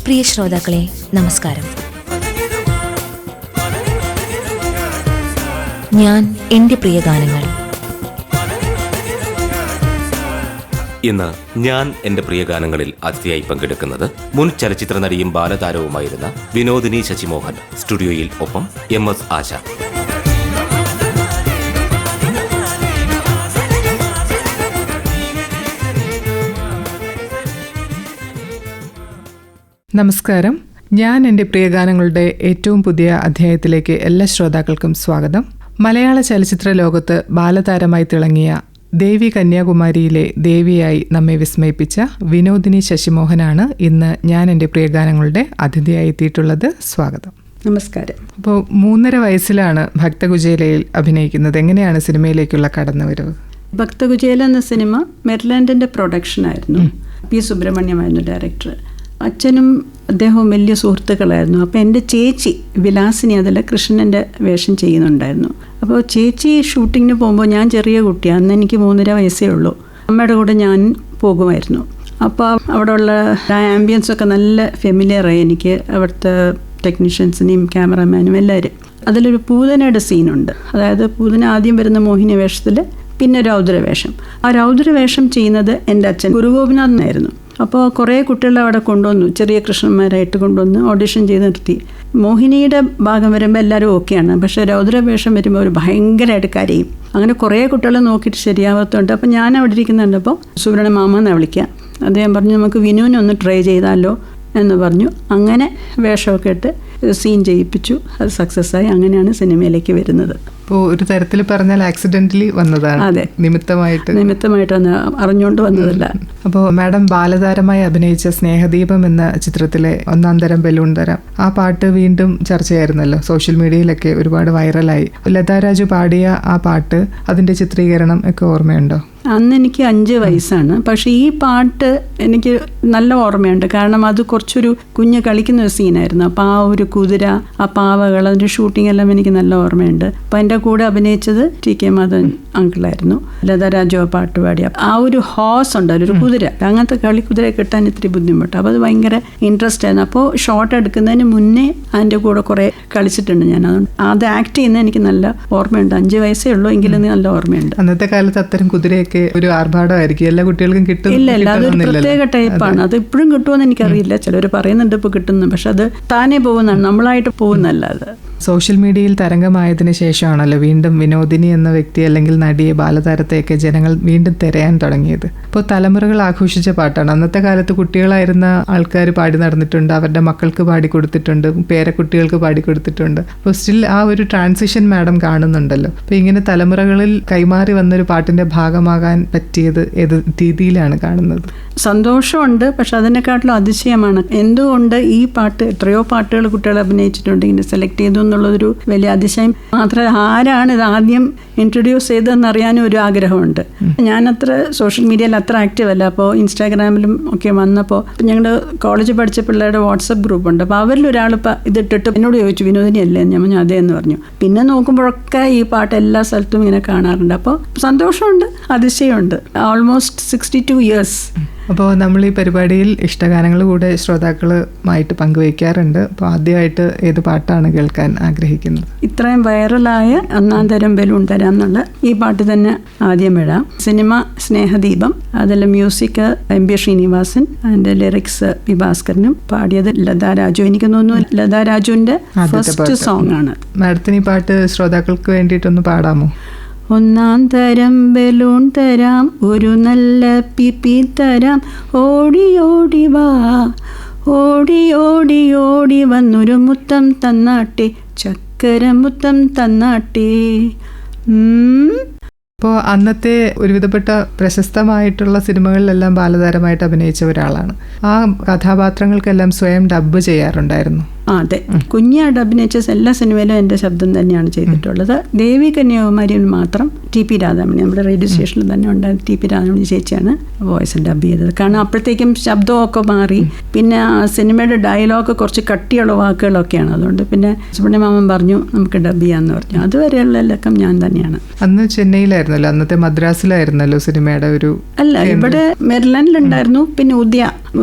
പ്രിയ ശ്രോതാക്കളെ നമസ്കാരം. ഞാൻ എൻ്റെ പ്രിയ ഗാനങ്ങൾ. ഇന്ന് ഞാൻ എൻ്റെ പ്രിയ ഗാനങ്ങളിൽ അതിഥിയായി പങ്കെടുക്കുന്നത് മുൻ ചലച്ചിത്ര നടിയും ബാലതാരവുമായിരുന്ന വിനോദിനി ശശിമോഹൻ. സ്റ്റുഡിയോയിൽ ഒപ്പം MS ആശ. നമസ്കാരം. ഞാൻ എൻ്റെ പ്രിയ ഗാനങ്ങളുടെ ഏറ്റവും പുതിയ അധ്യായത്തിലേക്ക് എല്ലാ ശ്രോതാക്കൾക്കും സ്വാഗതം. മലയാള ചലച്ചിത്ര ലോകത്ത് ബാലതാരമായി തിളങ്ങിയ ദേവി കന്യാകുമാരിയിലെ ദേവിയായി നമ്മെ വിസ്മയിപ്പിച്ച വിനോദിനി ശശിമോഹനാണ് ഇന്ന് ഞാൻ എൻ്റെ പ്രിയ ഗാനങ്ങളുടെ അതിഥിയായി എത്തിയിട്ടുള്ളത്. സ്വാഗതം. നമസ്കാരം. അപ്പോൾ 3.5 വയസ്സിലാണ് ഭക്തകുചേലയിൽ അഭിനയിക്കുന്നത്. എങ്ങനെയാണ് സിനിമയിലേക്കുള്ള കടന്നുവരവ്? ഭക്തകുചേല എന്ന സിനിമ മെർലാൻഡിൻ്റെ പ്രൊഡക്ഷനായിരുന്നു. പി സുബ്രഹ്മണ്യമായിരുന്നു ഡയറക്ടർ. അച്ഛനും അദ്ദേഹവും വലിയ സുഹൃത്തുക്കളായിരുന്നു. അപ്പോൾ എൻ്റെ ചേച്ചി വിലാസിനി അതിൽ കൃഷ്ണൻ്റെ വേഷം ചെയ്യുന്നുണ്ടായിരുന്നു. അപ്പോൾ ചേച്ചി ഷൂട്ടിങ്ങിന് പോകുമ്പോൾ ഞാൻ ചെറിയ കുട്ടിയാണ്, അന്ന് എനിക്ക് 3.5 വയസ്സേ ഉള്ളൂ. അമ്മയുടെ കൂടെ ഞാൻ പോകുമായിരുന്നു. അപ്പോൾ അവിടെയുള്ള ആംബിയൻസൊക്കെ നല്ല ഫെമിലിയറായി എനിക്ക്. അവിടുത്തെ ടെക്നീഷ്യൻസിനെയും ക്യാമറമാനും എല്ലാവരും. അതിലൊരു പൂതനയുടെ സീനുണ്ട്. അതായത് പൂതന ആദ്യം വരുന്ന മോഹിനി വേഷത്തിൽ, പിന്നെ രൗദ്രവേഷം. ആ രൗദ്രവേഷം ചെയ്യുന്നത് എൻ്റെ അച്ഛൻ ഗുരുഗോപിനാഥനായിരുന്നു. അപ്പോൾ കുറേ കുട്ടികളെ അവിടെ കൊണ്ടുവന്നു, ചെറിയ കൃഷ്ണന്മാരായിട്ട് കൊണ്ടുവന്ന് ഓഡിഷൻ ചെയ്ത് നിർത്തി. മോഹിനിയുടെ ഭാഗം വരുമ്പോൾ എല്ലാവരും ഓക്കെയാണ്, പക്ഷേ രൗദ്രവേഷം വരുമ്പോൾ ഒരു ഭയങ്കരമായിട്ട് കരയും. അങ്ങനെ കുറേ കുട്ടികളെ നോക്കിയിട്ട് ശരിയാവാത്തതുണ്ട്. അപ്പോൾ ഞാൻ അവിടെ ഇരിക്കുന്നുണ്ടപ്പോൾ സുബ്രഹ്മണ്യ മാമ എന്നാണ് വിളിക്കുക. അദ്ദേഹം പറഞ്ഞു നമുക്ക് വിനുവിനെ ഒന്ന് ട്രൈ ചെയ്താലോ എന്ന് പറഞ്ഞു. അങ്ങനെ വേഷമൊക്കെ ഇട്ട് സീൻ ചെയ്യിപ്പിച്ചു. അത് സക്സസ്സായി. അങ്ങനെയാണ് സിനിമയിലേക്ക് വരുന്നത്. അപ്പോൾ ഒരു തരത്തിൽ പറഞ്ഞാൽ ആക്സിഡൻ്റലി വന്നതാണ്. അതെ, നിമിത്തമായിട്ട് അറിഞ്ഞുകൊണ്ട് വന്നതല്ല. അപ്പോൾ മാഡം ബാലതാരമായി അഭിനയിച്ച സ്നേഹദീപം എന്ന ചിത്രത്തിലെ 1-ാം തരം ബലൂൺ തരം, ആ പാട്ട് വീണ്ടും ചർച്ചയായിരുന്നല്ലോ. സോഷ്യൽ മീഡിയയിലൊക്കെ ഒരുപാട് വൈറലായി. ലതാ രാജു പാടിയ ആ പാട്ട്, അതിൻ്റെ ചിത്രീകരണം ഒക്കെ ഓർമ്മയുണ്ടോ? അന്ന് എനിക്ക് 5 വയസ്സാണ്. പക്ഷേ ഈ പാട്ട് എനിക്ക് നല്ല ഓർമ്മയുണ്ട്. കാരണം അത് കുറച്ചൊരു കുഞ്ഞ് കളിക്കുന്ന ഒരു സീനായിരുന്നു. അപ്പോൾ ആ ഒരു കുതിര, ആ പാവകൾ, അതിൻ്റെ ഷൂട്ടിംഗ് എല്ലാം എനിക്ക് നല്ല ഓർമ്മയുണ്ട്. അപ്പോൾ എൻ്റെ കൂടെ അഭിനയിച്ചത് TK മാധവൻ അങ്കിളായിരുന്നു. ലതാ രാജു ആ പാട്ട് പാടിയ ആ ഒരു ഹോസ് ഉണ്ടല്ലോ, ഒരു കുതിര, അങ്ങനത്തെ കളിക്കുതിര കിട്ടാൻ ഇത്തിരി ബുദ്ധിമുട്ട്. അപ്പോൾ അത് ഭയങ്കര ഇൻട്രസ്റ്റ് ആയിരുന്നു. അപ്പോൾ ഷോട്ട് എടുക്കുന്നതിന് മുന്നേ അതിൻ്റെ കൂടെ കുറേ കളിച്ചിട്ടുണ്ട് ഞാൻ. അതുകൊണ്ട് അത് ആക്ട് ചെയ്യുന്നത് എനിക്ക് നല്ല ഓർമ്മയുണ്ട്. 5 വയസ്സേ ഉള്ളൂ, എങ്കിലും നല്ല ഓർമ്മയുണ്ട്. അന്നത്തെ കാലത്ത് അത്തരം കുതിരയൊക്കെ ഒരു ആർഭാടമായിരിക്കും, എല്ലാ കുട്ടികൾക്കും കിട്ടും. ഇല്ല, അതൊരു പ്രത്യേക ടൈപ്പാണ്. അത് ഇപ്പോഴും കിട്ടുമെന്ന് എനിക്കറിയില്ല. ചിലർ പറയുന്നുണ്ട് ഇപ്പോൾ കിട്ടുന്നു, പക്ഷെ അത് താനേ പോകുന്നതാണ്, നമ്മളായിട്ട് പോകുന്നല്ല. അത് സോഷ്യൽ മീഡിയയിൽ തരംഗമായതിനു ശേഷമാണല്ലോ വീണ്ടും വിനോദിനി എന്ന വ്യക്തി അല്ലെങ്കിൽ നടിയെ, ബാലതാരത്തെയൊക്കെ ജനങ്ങൾ വീണ്ടും തിരയാൻ തുടങ്ങിയത്. ഇപ്പോൾ തലമുറകൾ ആഘോഷിച്ച പാട്ടാണ്. അന്നത്തെ കാലത്ത് കുട്ടികളായിരുന്ന ആൾക്കാർ പാടി നടന്നിട്ടുണ്ട്, അവരുടെ മക്കൾക്ക് പാടിക്കൊടുത്തിട്ടുണ്ട്, പേരക്കുട്ടികൾക്ക് പാടിക്കൊടുത്തിട്ടുണ്ട്. അപ്പോൾ സ്റ്റിൽ ആ ഒരു ട്രാൻസിഷൻ മാഡം കാണുന്നുണ്ടല്ലോ. അപ്പോൾ ഇങ്ങനെ തലമുറകളിൽ കൈമാറി വന്നൊരു പാട്ടിൻ്റെ ഭാഗമാകാൻ പറ്റിയത് ഏത് രീതിയിലാണ് കാണുന്നത്? സന്തോഷമുണ്ട്, പക്ഷെ അതിനെക്കാട്ടിലും അതിശയമാണ്. എന്തുകൊണ്ട് ഈ പാട്ട്, എത്രയോ പാട്ടുകൾ കുട്ടികൾ അഭിനയിച്ചിട്ടുണ്ട്, ഇങ്ങനെ സെലക്ട് ചെയ്തു എന്നുള്ളതൊരു വലിയ അതിശയം. മാത്രമല്ല ആരാണ് ഇത് ആദ്യം ഇൻട്രൊഡ്യൂസ് ചെയ്തതെന്ന് അറിയാനും ഒരു ആഗ്രഹമുണ്ട്. ഞാനത്ര സോഷ്യൽ മീഡിയയിൽ അത്ര ആക്റ്റീവ് അല്ല. അപ്പോൾ ഇൻസ്റ്റാഗ്രാമിലും ഒക്കെ വന്നപ്പോൾ ഞങ്ങൾ കോളേജ് പഠിച്ച പിള്ളേരുടെ വാട്സപ്പ് ഗ്രൂപ്പുണ്ട്. അപ്പോൾ അവരിലൊരാൾ ഇപ്പം ഇതിട്ടിട്ട് എന്നോട് ചോദിച്ചു, വിനോദിനി അല്ലേ? ഞാൻ പറഞ്ഞു അതെ എന്ന് പറഞ്ഞു. പിന്നെ നോക്കുമ്പോഴൊക്കെ ഈ പാട്ട് എല്ലാ സ്ഥലത്തും ഇങ്ങനെ കാണാറുണ്ട്. അപ്പോൾ സന്തോഷമുണ്ട്, അതിശയമുണ്ട്. Almost 62 years. അപ്പോൾ നമ്മൾ ഈ പരിപാടിയിൽ ഇഷ്ടഗാനങ്ങൾ കൂടെ ശ്രോതാക്കളുമായിട്ട് പങ്കുവയ്ക്കാറുണ്ട്. അപ്പോൾ ആദ്യമായിട്ട് ഏത് പാട്ടാണ് കേൾക്കാൻ ആഗ്രഹിക്കുന്നത്? ഇത്രയും വൈറലായ 1-ാം തരം ബലൂൺ തരാം എന്നുള്ള ഈ പാട്ട് തന്നെ ആദ്യം ഇടാം. സിനിമ സ്നേഹദീപം. അതിൽ മ്യൂസിക് MB ശ്രീനിവാസൻ, അതിൻ്റെ ലിറിക്സ് പി ഭാസ്കരനും, പാടിയത് ലതാ രാജു. എനിക്ക് തോന്നുന്നു ലതാ രാജുവിൻ്റെ ഫസ്റ്റ് സോങ് ആണ്. മാഡത്തിന് ഈ പാട്ട് ശ്രോതാക്കൾക്ക് വേണ്ടിയിട്ടൊന്ന് പാടാമോ? 1-ാം തരം ബലൂൺ തരാം, ഒരു നല്ല പിപ്പി തരാം, ഓടി ഓടി വാ, ഓടി ഓടി ഓടി വന്നൊരു മുത്തം തന്നാട്ടെ, ചക്കര മുത്തം തന്നാട്ടെ. അപ്പോൾ അന്നത്തെ ഒരുവിധപ്പെട്ട പ്രശസ്തമായിട്ടുള്ള സിനിമകളിലെല്ലാം ബാലതാരമായിട്ട് അഭിനയിച്ച ഒരാളാണ്. ആ കഥാപാത്രങ്ങൾക്കെല്ലാം സ്വയം ഡബ്ബ് ചെയ്യാറുണ്ടായിരുന്നു. അതെ, കുഞ്ഞായിട്ട് അഭിനയിച്ച എല്ലാ സിനിമയിലും എൻ്റെ ശബ്ദം തന്നെയാണ് ചെയ്തിട്ടുള്ളത്. ദേവി കന്യാകുമാരിയിൽ മാത്രം TP രാധാമണി, നമ്മുടെ റേഡിയോ സ്റ്റേഷനിൽ തന്നെ ഉണ്ടായ TP രാധാമണി ചേച്ചിയാണ് വോയിസ് ഡബ് ചെയ്തത്. കാരണം അപ്പോഴത്തേക്കും ശബ്ദമൊക്കെ മാറി, പിന്നെ ആ സിനിമയുടെ ഡയലോഗ് കുറച്ച് കട്ടിയുള്ള വാക്കുകളൊക്കെയാണ്. അതുകൊണ്ട് പിന്നെ സുബ്രഹ്മണ്യ മാമൻ പറഞ്ഞു നമുക്ക് ഡബ് ചെയ്യാമെന്ന് പറഞ്ഞു. അതുവരെയുള്ള ലക്കം ഞാൻ തന്നെയാണ്. അന്ന് ചെന്നൈയിലായിരുന്നല്ലോ, അന്നത്തെ മദ്രാസിലായിരുന്നല്ലോ സിനിമയുടെ ഒരു അല്ല, ഇവിടെ മെറിലാൻഡിലുണ്ടായിരുന്നു. പിന്നെ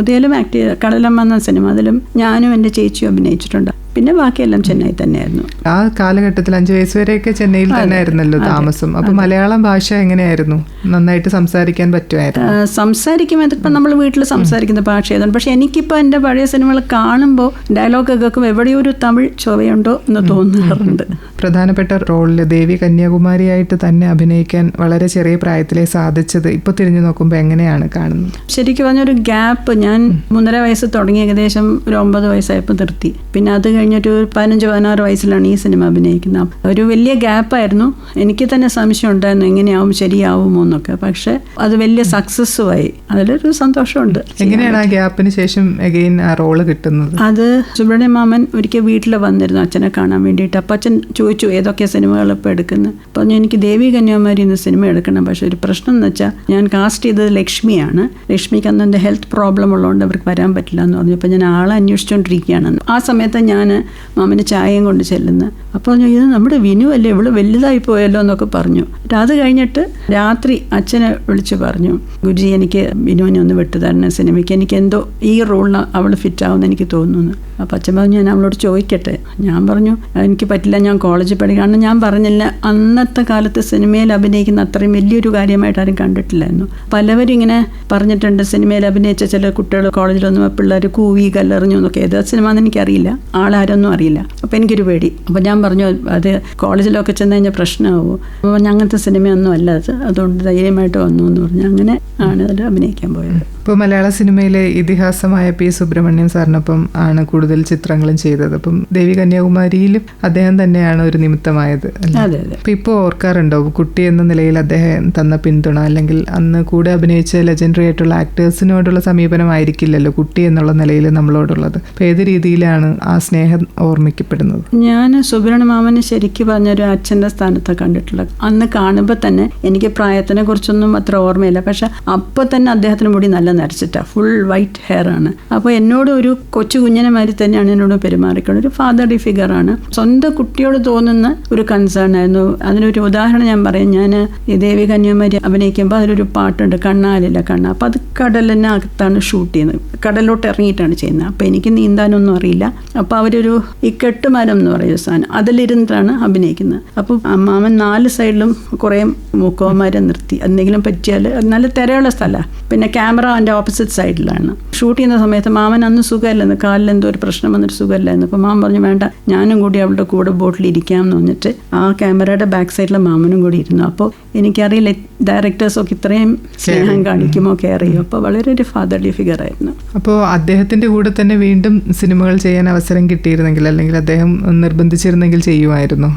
ഉദയയിലും ആക്ട് ചെയ്ത കടലമ്മ എന്ന സിനിമ, അതിലും ഞാനും എൻ്റെ ചേച്ചിയും അഭിനയിച്ചിട്ടുണ്ട്. പിന്നെ ബാക്കിയെല്ലാം ചെന്നൈ തന്നെയായിരുന്നു. ആ കാലഘട്ടത്തിൽ 5 വയസ്സ് വരെയൊക്കെ ചെന്നൈയിൽ തന്നെ ആയിരുന്നല്ലോ താമസം. അപ്പൊ മലയാളം ഭാഷ എങ്ങനെയായിരുന്നു? നന്നായിട്ട് സംസാരിക്കാൻ പറ്റുമായിരുന്നു? സംസാരിക്കും, ഇതിപ്പോൾ നമ്മൾ വീട്ടിൽ സംസാരിക്കുന്ന ഭാഷ ഏതാണ്. പക്ഷെ എനിക്കിപ്പോൾ എൻ്റെ പഴയ സിനിമകൾ കാണുമ്പോൾ ഡയലോഗ് കേൾക്കുമ്പോൾ എവിടെയോ ഒരു തമിഴ് ചൊവയുണ്ടോ എന്ന് തോന്നാറുണ്ട്. പ്രധാനപ്പെട്ട റോളിൽ ദേവി കന്യാകുമാരിയായിട്ട് തന്നെ അഭിനയിക്കാൻ വളരെ ചെറിയ പ്രായത്തിലേ സാധിച്ചത് ഇപ്പോൾ തിരിഞ്ഞു നോക്കുമ്പോൾ എങ്ങനെയാണ് കാണുന്നത്? ശരിക്കും പറഞ്ഞൊരു ഗ്യാപ്പ്, ഞാൻ 3.5 വയസ്സ് തുടങ്ങി ഏകദേശം ഒരു 9 വയസ്സായപ്പോൾ നിർത്തി. പിന്നെ അത് കഴിഞ്ഞിട്ട് 15-16 വയസ്സിലാണ് ഈ സിനിമ അഭിനയിക്കുന്നത്. ഒരു വലിയ ഗ്യാപ്പായിരുന്നു. എനിക്ക് തന്നെ സംശയം ഉണ്ടായിരുന്നു എങ്ങനെയാവും, ശരിയാവുമോ എന്നൊക്കെ. പക്ഷെ അത് വലിയ സക്സസ്സുമായി, അതിലൊരു സന്തോഷമുണ്ട്. എങ്ങനെയാണ് ആ ഗ്യാപ്പിന് ശേഷം അഗെയിൻ ആ റോള് കിട്ടുന്നത്? അത് സുബ്രഹ്മണ്യ മാമൻ ഒരിക്കൽ വീട്ടിൽ വന്നിരുന്നു അച്ഛനെ കാണാൻ വേണ്ടിയിട്ട്. അപ്പം അച്ഛൻ ചോദിച്ചു ഏതൊക്കെ സിനിമകൾ ഇപ്പോൾ എടുക്കുന്നത്. പറഞ്ഞു എനിക്ക് ദേവി കന്യാകുമാരി എന്ന സിനിമ എടുക്കണം. പക്ഷെ ഒരു പ്രശ്നം എന്ന് വെച്ചാൽ ഞാൻ കാസ്റ്റ് ചെയ്തത് ലക്ഷ്മിയാണ്. ലക്ഷ്മിക്ക് അന്ന് എൻ്റെ ഹെൽത്ത് പ്രോബ്ലം ഉള്ളതുകൊണ്ട് അവർക്ക് വരാൻ പറ്റില്ല എന്ന് പറഞ്ഞു. അപ്പോൾ ഞാൻ ആളെ അന്വേഷിച്ചുകൊണ്ടിരിക്കുകയാണ്. ആ സമയത്ത് ഞാൻ മാമന് ചായയും കൊണ്ട് ചെല്ലുന്നത്. അപ്പോൾ ഇത് നമ്മുടെ വിനു അല്ലേ, ഇവള് വലുതായി പോയല്ലോ എന്നൊക്കെ പറഞ്ഞു. അത് കഴിഞ്ഞിട്ട് രാത്രി അച്ഛനെ വിളിച്ച് പറഞ്ഞു, ഗുരുജി എനിക്ക് വിനുവിനെ ഒന്ന് വിട്ടുതരണ സിനിമയ്ക്ക്, എനിക്ക് എന്തോ ഈ റോളിന് അവൾ ഫിറ്റാവുമെന്ന് എനിക്ക് തോന്നുന്നു. അപ്പോൾ അച്ഛൻ പറഞ്ഞു ഞാൻ അവളോട് ചോദിക്കട്ടെ. ഞാൻ പറഞ്ഞു എനിക്ക് പറ്റില്ല, ഞാൻ കോളേജിൽ പഠിക്കും. കാരണം ഞാൻ പറഞ്ഞില്ല, അന്നത്തെ കാലത്ത് സിനിമയിൽ അഭിനയിക്കുന്ന അത്രയും വലിയൊരു കാര്യമായിട്ട് ആരും കണ്ടിട്ടില്ലായിരുന്നു. പലവരും ഇങ്ങനെ പറഞ്ഞിട്ടുണ്ട്, സിനിമയിൽ അഭിനയിച്ച ചില കുട്ടികൾ കോളേജിലൊന്നും പിള്ളേർ കൂവി കല്ലെറിഞ്ഞു എന്നൊക്കെ. ഏത് സിനിമ എന്ന് എനിക്കറിയില്ല, ആളാരൊന്നും അറിയില്ല. അപ്പോൾ എനിക്കൊരു പേടി. അപ്പോൾ ഞാൻ പറഞ്ഞു അത് കോളേജിലൊക്കെ ചെന്ന് കഴിഞ്ഞാൽ പ്രശ്നമാവും. അപ്പോൾ അങ്ങനത്തെ സിനിമയൊന്നും അല്ല അത്, അതുകൊണ്ട് ധൈര്യമായിട്ട് വന്നു എന്ന് പറഞ്ഞു. അങ്ങനെ ആണ് അതിൽ അഭിനയിക്കാൻ പോയത്. ഇപ്പോൾ മലയാള സിനിമയിലെ ഇതിഹാസമായ P. സുബ്രഹ്മണ്യം സാറിനൊപ്പം ആണ് കൂടുതൽ ചിത്രങ്ങളും ചെയ്തത്. അപ്പം ദേവി കന്യാകുമാരിയിലും അദ്ദേഹം തന്നെയാണ് ഒരു നിമിത്തമായത്. അതെ അതെ. അപ്പം ഇപ്പോൾ ഓർക്കാറുണ്ടോ കുട്ടി എന്ന നിലയിൽ അദ്ദേഹം തന്ന പിന്തുണ, അല്ലെങ്കിൽ അന്ന് കൂടെ അഭിനയിച്ച ലെജൻഡറി ആയിട്ടുള്ള ആക്ടേഴ്സിനോടുള്ള സമീപനമായിരിക്കില്ലല്ലോ കുട്ടി എന്നുള്ള നിലയിൽ നമ്മളോടുള്ളത്. അപ്പോൾ ഏത് രീതിയിലാണ് ആ സ്നേഹം ഓർമ്മിക്കപ്പെടുന്നത്? ഞാൻ സുബ്രഹ്മണ്യ മാമനെ ശരിക്കും പറഞ്ഞൊരു അച്ഛൻ്റെ സ്ഥാനത്താണ് കണ്ടിട്ടുള്ളത്. അന്ന് കാണുമ്പോൾ തന്നെ എനിക്ക് പ്രായത്തിനെ കുറിച്ചൊന്നും അത്ര ഓർമ്മയില്ല. പക്ഷെ അപ്പോൾ തന്നെ അദ്ദേഹത്തിന് മുടി നല്ല നരച്ചിട്ടാണ്, ഫുൾ വൈറ്റ് ഹെയർ ആണ്. അപ്പോൾ എന്നോട് ഒരു കൊച്ചു കുഞ്ഞിനെ മാതിരി തന്നെയാണ് എന്നോട് പെരുമാറിക്കൊണ്ട്. ഒരു ഫാദർലി ഫിഗറാണ്. സ്വന്തം കുട്ടിയോട് തോന്നുന്ന ഒരു കൺസേൺ ആയിരുന്നു. അതിനൊരു ഉദാഹരണം ഞാൻ പറയും. ഞാൻ ഈ ദേവി കന്യാകുമാരി അഭിനയിക്കുമ്പോൾ അതിലൊരു പാട്ടുണ്ട്, കണ്ണാലില്ല കണ്ണ. അപ്പോൾ അത് കടലിനകത്താണ് ഷൂട്ട് ചെയ്യുന്നത്, കടലിലോട്ട് ഇറങ്ങിയിട്ടാണ് ചെയ്യുന്നത്. അപ്പോൾ എനിക്ക് നീന്താനൊന്നും അറിയില്ല. അപ്പോൾ അവരൊരു ഈ കെട്ടുമരം എന്ന് പറയുന്ന സാധനം അതിലിരുന്നിട്ടാണ് അഭിനയിക്കുന്നത്. അപ്പോൾ മാമൻ 4 സൈഡിലും കുറേ മൂക്കോമാരെ നിർത്തി, എന്തെങ്കിലും പറ്റിയാൽ നല്ല തിരയുള്ള സ്ഥലമാണ്. പിന്നെ ക്യാമറ എൻ്റെ ഓപ്പോസിറ്റ് സൈഡിലാണ്. ഷൂട്ട് ചെയ്യുന്ന സമയത്ത് മാമൻ അന്ന് സുഖമില്ലെന്ന്, കാലിൽ എന്തോ ഒരു പ്രശ്നം വന്നിട്ട് സുഖമില്ലായിരുന്നു. അപ്പോൾ മാമൻ പറഞ്ഞു വേണ്ട, ഞാനും കൂടി അവളുടെ കൂടെ ബോട്ടിൽ ഇരിക്കാം എന്ന് പറഞ്ഞിട്ട് ആ ക്യാമറയുടെ ബാക്ക് സൈഡിൽ മാമനും കൂടി ഇരുന്നു. അപ്പോൾ എനിക്കറിയില്ല ഡയറക്ടേഴ്സൊക്കെ ഇത്രയും സ്നേഹം കാണിക്കുമോ, കെയർ ചെയ്യുമോ. അപ്പോൾ വളരെ ഒരു ഫാദർലി ഫിഗറായിരുന്നു. അപ്പോൾ അദ്ദേഹത്തിൻ്റെ കൂടെ തന്നെ വീണ്ടും സിനിമകൾ ചെയ്യാൻ അവസരം കിട്ടിയിരുന്നെങ്കിൽ, അല്ലെങ്കിൽ അദ്ദേഹം നിർബന്ധിച്ചിരുന്നെങ്കിൽ ചെയ്യുമായിരുന്നു?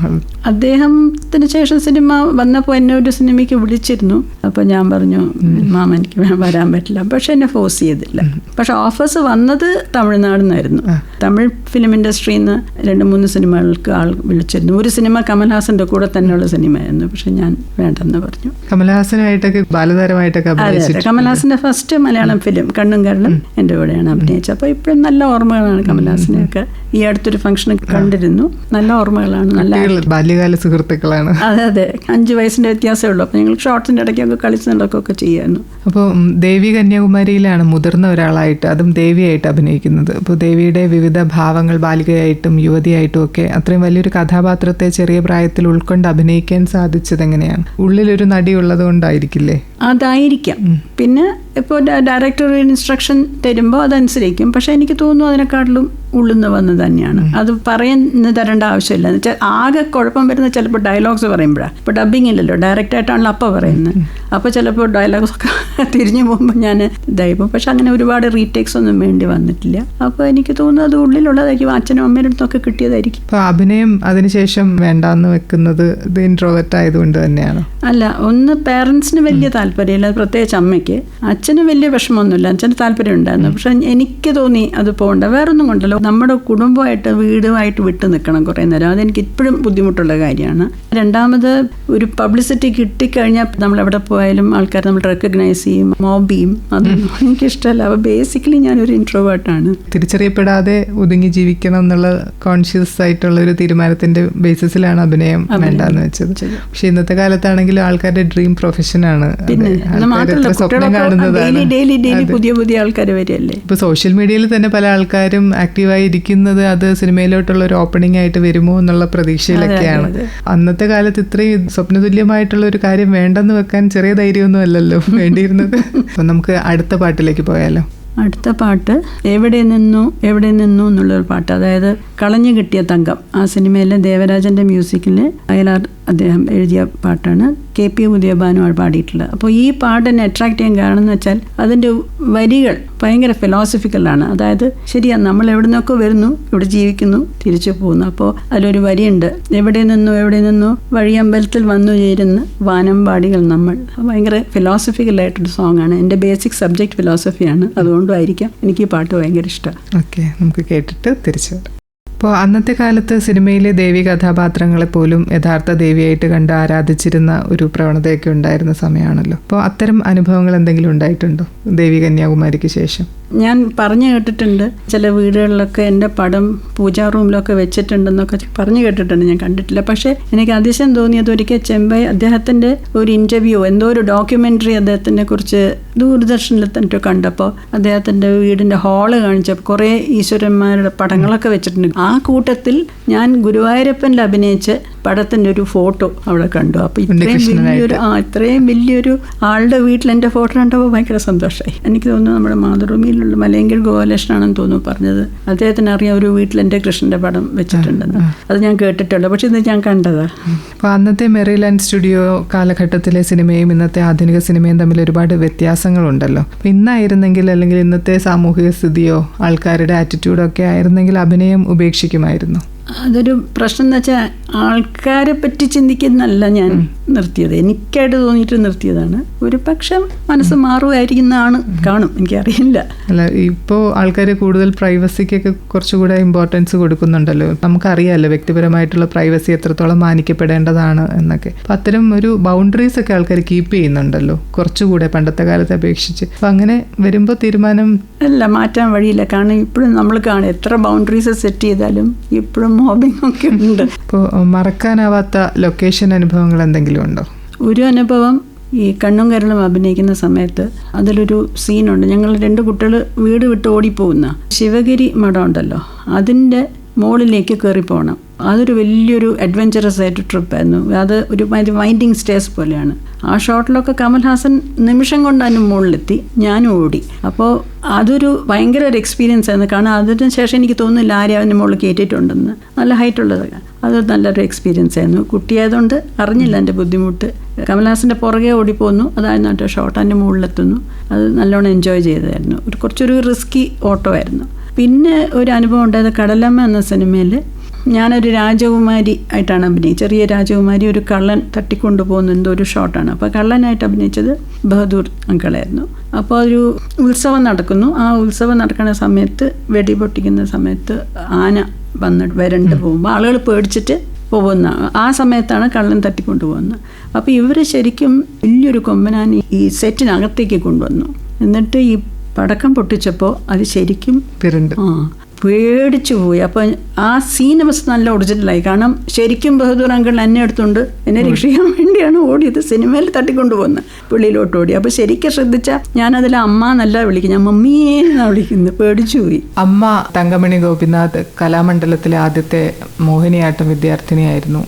അദ്ദേഹത്തിന് ശേഷം സിനിമ വന്നപ്പോൾ എന്നെ ഒരു സിനിമയ്ക്ക് വിളിച്ചിരുന്നു. അപ്പോൾ ഞാൻ പറഞ്ഞു മാമ എനിക്ക് വരാൻ പറ്റില്ല. പക്ഷെ എന്നെ ഫോഴ്സ് ചെയ്തില്ല. പക്ഷെ ഓഫേഴ്സ് വന്നത് തമിഴ്നാട് നിന്നായിരുന്നു. തമിഴ് ഫിലിം ഇൻഡസ്ട്രിയിൽ നിന്ന് 2-3 സിനിമകൾക്ക് ആൾ വിളിച്ചിരുന്നു. ഒരു സിനിമ കമൽഹാസന്റെ കൂടെ തന്നെയുള്ള സിനിമയായിരുന്നു. പക്ഷെ ഞാൻ വേണ്ടെന്ന് പറഞ്ഞു. കമൽഹാസനായിട്ടൊക്കെ ബാലതാരമായിട്ടൊക്കെ അതെ, കമൽഹാസന്റെ ഫസ്റ്റ് മലയാളം ഫിലിം കണ്ണും കരളും എൻ്റെ കൂടെയാണ് അഭിനയിച്ചത്. അപ്പോൾ ഇപ്പോഴും നല്ല ഓർമ്മകളാണ് കമൽഹാസനെയൊക്കെ. ഈ അടുത്തൊരു ഫംഗ്ഷൻ കണ്ടിരുന്നു. നല്ല ഓർമ്മകളാണ്. നല്ല ബാല്യകാല സുഹൃത്തുക്കളാണ്. അതെ അതെ, 5 വയസ്സിന്റെ വ്യത്യാസമേ ഉള്ളൂ. അപ്പോൾ ഞങ്ങൾ ഷോർട്സിന്റെ ഇടയ്ക്കൊക്കെ കളിച്ച് നടക്കുകയൊക്കെ ചെയ്യായിരുന്നു. അപ്പോൾ ദേവി കന്യാകുമാരിയിലാണ് മുതിർന്ന ഒരാളായിട്ട്, അതും ദേവിയായിട്ട് അഭിനയിക്കുന്നത്. അപ്പോൾ ദേവിയുടെ വിവിധ ഭാവങ്ങൾ ബാലികയായിട്ടും യുവതിയായിട്ടും ഒക്കെ അത്രയും വലിയൊരു കഥാപാത്രത്തെ ചെറിയ പ്രായത്തിൽ ഉൾക്കൊണ്ട് അഭിനയിക്കാൻ സാധിച്ചത് എങ്ങനെയാണ്? ഉള്ളിലൊരു നടി ഉള്ളത് കൊണ്ടായിരിക്കില്ലേ? അതായിരിക്കാം. പിന്നെ ഇപ്പോൾ ഡയറക്ടർ ഇൻസ്ട്രക്ഷൻ തരുമ്പോൾ അതനുസരിക്കും. പക്ഷെ എനിക്ക് തോന്നുന്നു അതിനെക്കാട്ടിലും ഉള്ളുന്ന് വന്നത് തന്നെയാണ്. അത് പറയുന്ന തരേണ്ട ആവശ്യമില്ല. എന്ന് വെച്ചാൽ ആകെ കുഴപ്പം വരുന്നത് ചിലപ്പോൾ ഡയലോഗ്സ് പറയുമ്പോഴാണ്. ഇപ്പോൾ ഡബ്ബിങ് ഇല്ലല്ലോ, ഡയറക്റ്റായിട്ടാണല്ലോ അപ്പോൾ പറയുന്നത്. അപ്പോൾ ചിലപ്പോൾ ഡയലോഗ്സൊക്കെ തിരിഞ്ഞു പോകുമ്പോൾ ഞാൻ ഇതായിപ്പോൾ. പക്ഷെ അങ്ങനെ ഒരുപാട് റീടേക്സ് ഒന്നും വേണ്ടി വന്നിട്ടില്ല. അപ്പോൾ എനിക്ക് തോന്നുന്നത് അത് ഉള്ളിലുള്ളതായിരിക്കും, അച്ഛനും അമ്മയുടെ അടുത്തൊക്കെ കിട്ടിയതായിരിക്കും. അപ്പോൾ അഭിനയം അതിനുശേഷം വേണ്ടാന്ന് വെക്കുന്നത് ഇത് ഇൻട്രോവേർട്ട് ആയതുകൊണ്ട് തന്നെയാണോ? അല്ല, ഒന്ന് പേരൻസിന് വലിയ താല്പര്യമില്ല, പ്രത്യേകിച്ച് അമ്മയ്ക്ക്. അച്ഛന് വലിയ വിഷമമൊന്നുമില്ല, അച്ഛന് താല്പര്യം ഉണ്ടായിരുന്നു. പക്ഷെ എനിക്ക് തോന്നി അത് പോകണ്ട, വേറൊന്നും കൊണ്ടല്ലോ, നമ്മുടെ കുടുംബമായിട്ട് വീടുമായിട്ട് വിട്ടു നിൽക്കണം കുറേ നേരം. അതെനിക്ക് ഇപ്പോഴും ബുദ്ധിമുട്ടുള്ള കാര്യമാണ്. രണ്ടാമത് ഒരു പബ്ലിസിറ്റി കിട്ടിക്കഴിഞ്ഞാൽ നമ്മൾ എവിടെ പോയാലും ആൾക്കാർ നമ്മൾ റെക്കഗ്നൈസ് ചെയ്യും, മോബ് ചെയ്യും. അതൊന്നും എനിക്കിഷ്ടമല്ല. അപ്പോൾ ബേസിക്കലി ഞാനൊരു ഇൻട്രോവേർട്ടാണ്. തിരിച്ചറിയപ്പെടാതെ ഒതുങ്ങി ജീവിക്കണം എന്നുള്ള കോൺഷ്യസ് ആയിട്ടുള്ള ഒരു തീരുമാനത്തിന്റെ ബേസിസിലാണ് അഭിനയം വേണ്ടാന്ന് വെച്ചത്. പക്ഷെ ഇന്നത്തെ കാലത്താണെങ്കിലും ആൾക്കാരുടെ ഡ്രീം പ്രൊഫഷനാണ്. പിന്നെ മാത്രമല്ല, സ്വപ്നം കാണുന്നതാണ്. ഡെയിലി പുതിയ പുതിയ ആൾക്കാർ വരികയല്ലേ. ഇപ്പൊ സോഷ്യൽ മീഡിയയിൽ തന്നെ പല ആൾക്കാരും ആക്റ്റീവായി ഇരിക്കുന്നത് അത് സിനിമയിലോട്ടുള്ള ഒരു ഓപ്പണിംഗ് ആയിട്ട് വരുമോ എന്നുള്ള പ്രതീക്ഷയിലൊക്കെയാണ്. അന്നത്തെ കാലത്ത് ഇത്രയും സ്വപ്നതുല്യമായിട്ടുള്ള ഒരു കാര്യം വേണ്ടെന്ന് വെക്കാൻ ചെറിയ ധൈര്യമൊന്നും അല്ലല്ലോ വേണ്ടിയിരുന്നത്. അപ്പൊ നമുക്ക് അടുത്ത പാട്ടിലേക്ക് പോയാലോ? അടുത്ത പാട്ട് എവിടെ നിന്നു എന്നുള്ളൊരു പാട്ട്. അതായത് കളഞ്ഞു കിട്ടിയ തങ്കം, ആ സിനിമയിലെ ദേവരാജൻ്റെ മ്യൂസിക്കിൽ അയലാർ അദ്ദേഹം എഴുതിയ പാട്ടാണ്. KP ഉദയഭാനുമാണ് പാടിയിട്ടുള്ളത്. അപ്പോൾ ഈ പാട്ട് എന്നെ അട്രാക്ട് ചെയ്യാൻ കാരണം എന്ന് വെച്ചാൽ അതിൻ്റെ വരികൾ ഭയങ്കര ഫിലോസഫിക്കലാണ്. അതായത് ശരിയാണ്, നമ്മൾ എവിടെ നിന്നൊക്കെ വരുന്നു, ഇവിടെ ജീവിക്കുന്നു, തിരിച്ചു പോകുന്നു. അപ്പോൾ അതിലൊരു വരിയുണ്ട്, എവിടെ നിന്നു വഴിയമ്പലത്തിൽ വന്നു ചേരുന്ന വാനമ്പാടികൾ നമ്മൾ. ഭയങ്കര ഫിലോസഫിക്കലായിട്ടൊരു സോങ്ങാണ്. എൻ്റെ ബേസിക് സബ്ജക്റ്റ് ഫിലോസഫിയാണ്, അതുകൊണ്ടായിരിക്കാം എനിക്ക് ഈ പാട്ട് ഭയങ്കര ഇഷ്ടം. ഓക്കെ, നമുക്ക് കേട്ടിട്ട് തിരിച്ചു വരാം. അപ്പോൾ അന്നത്തെ കാലത്ത് സിനിമയിലെ ദേവി കഥാപാത്രങ്ങളെ പോലും യഥാർത്ഥ ദേവിയായിട്ട് കണ്ട് ആരാധിച്ചിരുന്ന ഒരു പ്രവണതയൊക്കെ ഉണ്ടായിരുന്ന സമയമാണല്ലോ. അപ്പോൾ അത്തരം അനുഭവങ്ങൾ എന്തെങ്കിലും ഉണ്ടായിട്ടുണ്ടോ ദേവി കന്യാകുമാരിക്ക് ശേഷം? ഞാൻ പറഞ്ഞു കേട്ടിട്ടുണ്ട്, ചില വീടുകളിലൊക്കെ എൻ്റെ പടം പൂജാ റൂമിലൊക്കെ വെച്ചിട്ടുണ്ടെന്നൊക്കെ പറഞ്ഞു കേട്ടിട്ടുണ്ട്. ഞാൻ കണ്ടിട്ടില്ല. പക്ഷേ എനിക്ക് അതിശയം തോന്നിയത് ഒരിക്കൽ ചെമ്പൈ അദ്ദേഹത്തിൻ്റെ ഒരു ഇൻ്റർവ്യൂ, എന്തോ ഒരു ഡോക്യുമെൻ്ററി അദ്ദേഹത്തിനെ കുറിച്ച് ദൂരദർശനിൽ തന്നെ കണ്ടപ്പോൾ അദ്ദേഹത്തിൻ്റെ വീടിൻ്റെ ഹാള് കാണിച്ചപ്പോൾ കുറേ ഈശ്വരന്മാരുടെ പടങ്ങളൊക്കെ വെച്ചിട്ടുണ്ട്. ആ കൂട്ടത്തിൽ ഞാൻ ഗുരുവായൂരപ്പനിൽ അഭിനയിച്ച് പടത്തിൻ്റെ ഒരു ഫോട്ടോ അവിടെ കണ്ടു. അപ്പോൾ ഇത്രയും വലിയൊരു ആളുടെ വീട്ടിൽ എൻ്റെ ഫോട്ടോ കണ്ടപ്പോൾ ഭയങ്കര സന്തോഷമായി. എനിക്ക് തോന്നുന്നു നമ്മുടെ മാതൃഭൂമിയിലുള്ള മലയങ്കിൽ ഗോപാലകൃഷ്ണനാണെന്ന് തോന്നുന്നു പറഞ്ഞത്, അദ്ദേഹത്തിന് അറിയാം ഒരു വീട്ടിൽ എൻ്റെ കൃഷ്ണൻ്റെ പടം വെച്ചിട്ടുണ്ടെന്ന്. അത് ഞാൻ കേട്ടിട്ടുള്ളൂ, പക്ഷെ ഇത് ഞാൻ കണ്ടതാണ്. അപ്പോൾ അന്നത്തെ മെറിലാൻഡ് സ്റ്റുഡിയോ കാലഘട്ടത്തിലെ സിനിമയും ഇന്നത്തെ ആധുനിക സിനിമയും തമ്മിൽ ഒരുപാട് വ്യത്യാസങ്ങളുണ്ടല്ലോ. അപ്പോൾ ഇന്നായിരുന്നെങ്കിൽ, അല്ലെങ്കിൽ ഇന്നത്തെ സാമൂഹിക സ്ഥിതിയോ ആൾക്കാരുടെ ആറ്റിറ്റ്യൂഡോ ഒക്കെ ആയിരുന്നെങ്കിൽ അഭിനയം ഉപേക്ഷിക്കുമായിരുന്നു? അതൊരു പ്രശ്നം എന്ന് വെച്ചാൽ ആൾക്കാരെ പറ്റി ചിന്തിക്കുന്നല്ല ഞാൻ നിർത്തിയത്, എനിക്കായിട്ട് തോന്നിയിട്ട് നിർത്തിയതാണ്. ഒരു പക്ഷം മനസ്സ് മാറുമായിരിക്കുന്നതാണ്, കാണും, എനിക്കറിയില്ല. അല്ല, ഇപ്പോൾ ആൾക്കാർ കൂടുതൽ പ്രൈവസിക്കൊക്കെ കുറച്ചുകൂടെ ഇമ്പോർട്ടൻസ് കൊടുക്കുന്നുണ്ടല്ലോ. നമുക്കറിയാമല്ലോ വ്യക്തിപരമായിട്ടുള്ള പ്രൈവസി എത്രത്തോളം മാനിക്കപ്പെടേണ്ടതാണ് എന്നൊക്കെ. അപ്പം അത്തരം ഒരു ബൗണ്ടറീസ് ഒക്കെ ആൾക്കാർ കീപ്പ് ചെയ്യുന്നുണ്ടല്ലോ കുറച്ചുകൂടെ പണ്ടത്തെ കാലത്തെ അപേക്ഷിച്ച്. അപ്പം അങ്ങനെ വരുമ്പോൾ തീരുമാനം അല്ല, മാറ്റാൻ വഴിയില്ല. കാരണം ഇപ്പോഴും നമ്മൾ കാണും, എത്ര ബൗണ്ടറീസ് സെറ്റ് ചെയ്താലും ഇപ്പോഴും മോബിംഗ് ഒക്കെ ഉണ്ട്. ഇപ്പോൾ മറക്കാനാവാത്ത ലൊക്കേഷൻ അനുഭവങ്ങൾ എന്തെങ്കിലും ഉണ്ടോ? ഒരു അനുഭവം, ഈ കണ്ണും കരളും അഭിനയിക്കുന്ന സമയത്ത് അതിലൊരു സീനുണ്ട്. ഞങ്ങൾ 2 കുട്ടികൾ വീട് വിട്ട് ഓടിപ്പോകുന്ന ശിവഗിരി മഠം ഉണ്ടല്ലോ, അതിൻ്റെ മുകളിലേക്ക് കയറി പോകണം. അതൊരു വലിയൊരു അഡ്വഞ്ചറസ് ആയിട്ട് ട്രിപ്പായിരുന്നു. അത് ഒരു വൈൻഡിങ് സ്റ്റേസ് പോലെയാണ്. ആ ഷോട്ടിലൊക്കെ കമൽഹാസൻ നിമിഷം കൊണ്ട് അതിന് മുകളിലെത്തി, ഞാനും ഓടി. അപ്പോൾ അതൊരു ഭയങ്കര ഒരു എക്സ്പീരിയൻസ് ആയിരുന്നു. കാരണം അതിന് ശേഷം എനിക്ക് തോന്നുന്നില്ല ആരും അതിന് മുകളിൽ കയറ്റിയിട്ടുണ്ടെന്ന്. നല്ല ഹൈറ്റ് ഉള്ളതൊക്കെ. അത് നല്ലൊരു എക്സ്പീരിയൻസ് ആയിരുന്നു. കുട്ടിയായതുകൊണ്ട് അറിഞ്ഞില്ല എൻ്റെ ബുദ്ധിമുട്ട്. കമൽഹാസൻ്റെ പുറകെ ഓടിപ്പോന്നു, അതായിരുന്നു മറ്റേ ഷോട്ട്, അതിൻ്റെ മുകളിലെത്തുന്നു. അത് നല്ലോണം എൻജോയ് ചെയ്തായിരുന്നു. കുറച്ചൊരു റിസ്കി ഓട്ടോ ആയിരുന്നു. പിന്നെ ഒരു അനുഭവം ഉണ്ടായത് കടലമ്മ എന്ന സിനിമയിൽ ഞാനൊരു രാജകുമാരി ആയിട്ടാണ് അഭിനയിച്ചത്. ചെറിയ രാജകുമാരി ഒരു കള്ളൻ തട്ടിക്കൊണ്ടുപോകുന്ന എന്തോ ഒരു ഷോട്ടാണ്. അപ്പോൾ കള്ളനായിട്ട് അഭിനയിച്ചത് ബഹദൂർ അങ്കിളായിരുന്നു. അപ്പോൾ ഒരു ഉത്സവം നടക്കുന്നു. ആ ഉത്സവം നടക്കുന്ന സമയത്ത്, വെടി പൊട്ടിക്കുന്ന സമയത്ത് ആന വരണ്ട് പോകുമ്പോൾ ആളുകൾ പേടിച്ചിട്ട് പോകുന്ന ആ സമയത്താണ് കള്ളൻ തട്ടിക്കൊണ്ടുപോകുന്നത്. അപ്പോൾ ഇവർ ശരിക്കും വലിയൊരു കൊമ്പനാൻ ഈ സെറ്റിനകത്തേക്ക് കൊണ്ടുവന്നു. എന്നിട്ട് ഈ പടക്കം പൊട്ടിച്ചപ്പോൾ അത് ശരിക്കും പേടിച്ചു പോയി. അപ്പം ആ സീൻ നല്ല ഒറിജിനലായി. കാരണം ശരിക്കും ബഹദൂർ അങ്കിൾ എന്നെ എടുത്തുകൊണ്ട് എന്നെ രക്ഷിക്കാൻ വേണ്ടിയാണ് ഓടിയത്. സിനിമയിൽ തട്ടിക്കൊണ്ടുപോകുന്നത് പുള്ളിയിലോട്ട് ഓടി. അപ്പോൾ ശരിക്കും ശ്രദ്ധിച്ചാൽ ഞാനതിൽ അമ്മ എന്നല്ല വിളിക്കുന്നത്, ഞാൻ മമ്മിയെ എന്നാണ് വിളിക്കുന്നത്. പേടിച്ചു പോയി. അമ്മ തങ്കമണി ഗോപിനാഥ് കലാമണ്ഡലത്തിലെ ആദ്യത്തെ മോഹിനിയാട്ടം വിദ്യാർത്ഥിനിയായിരുന്നു.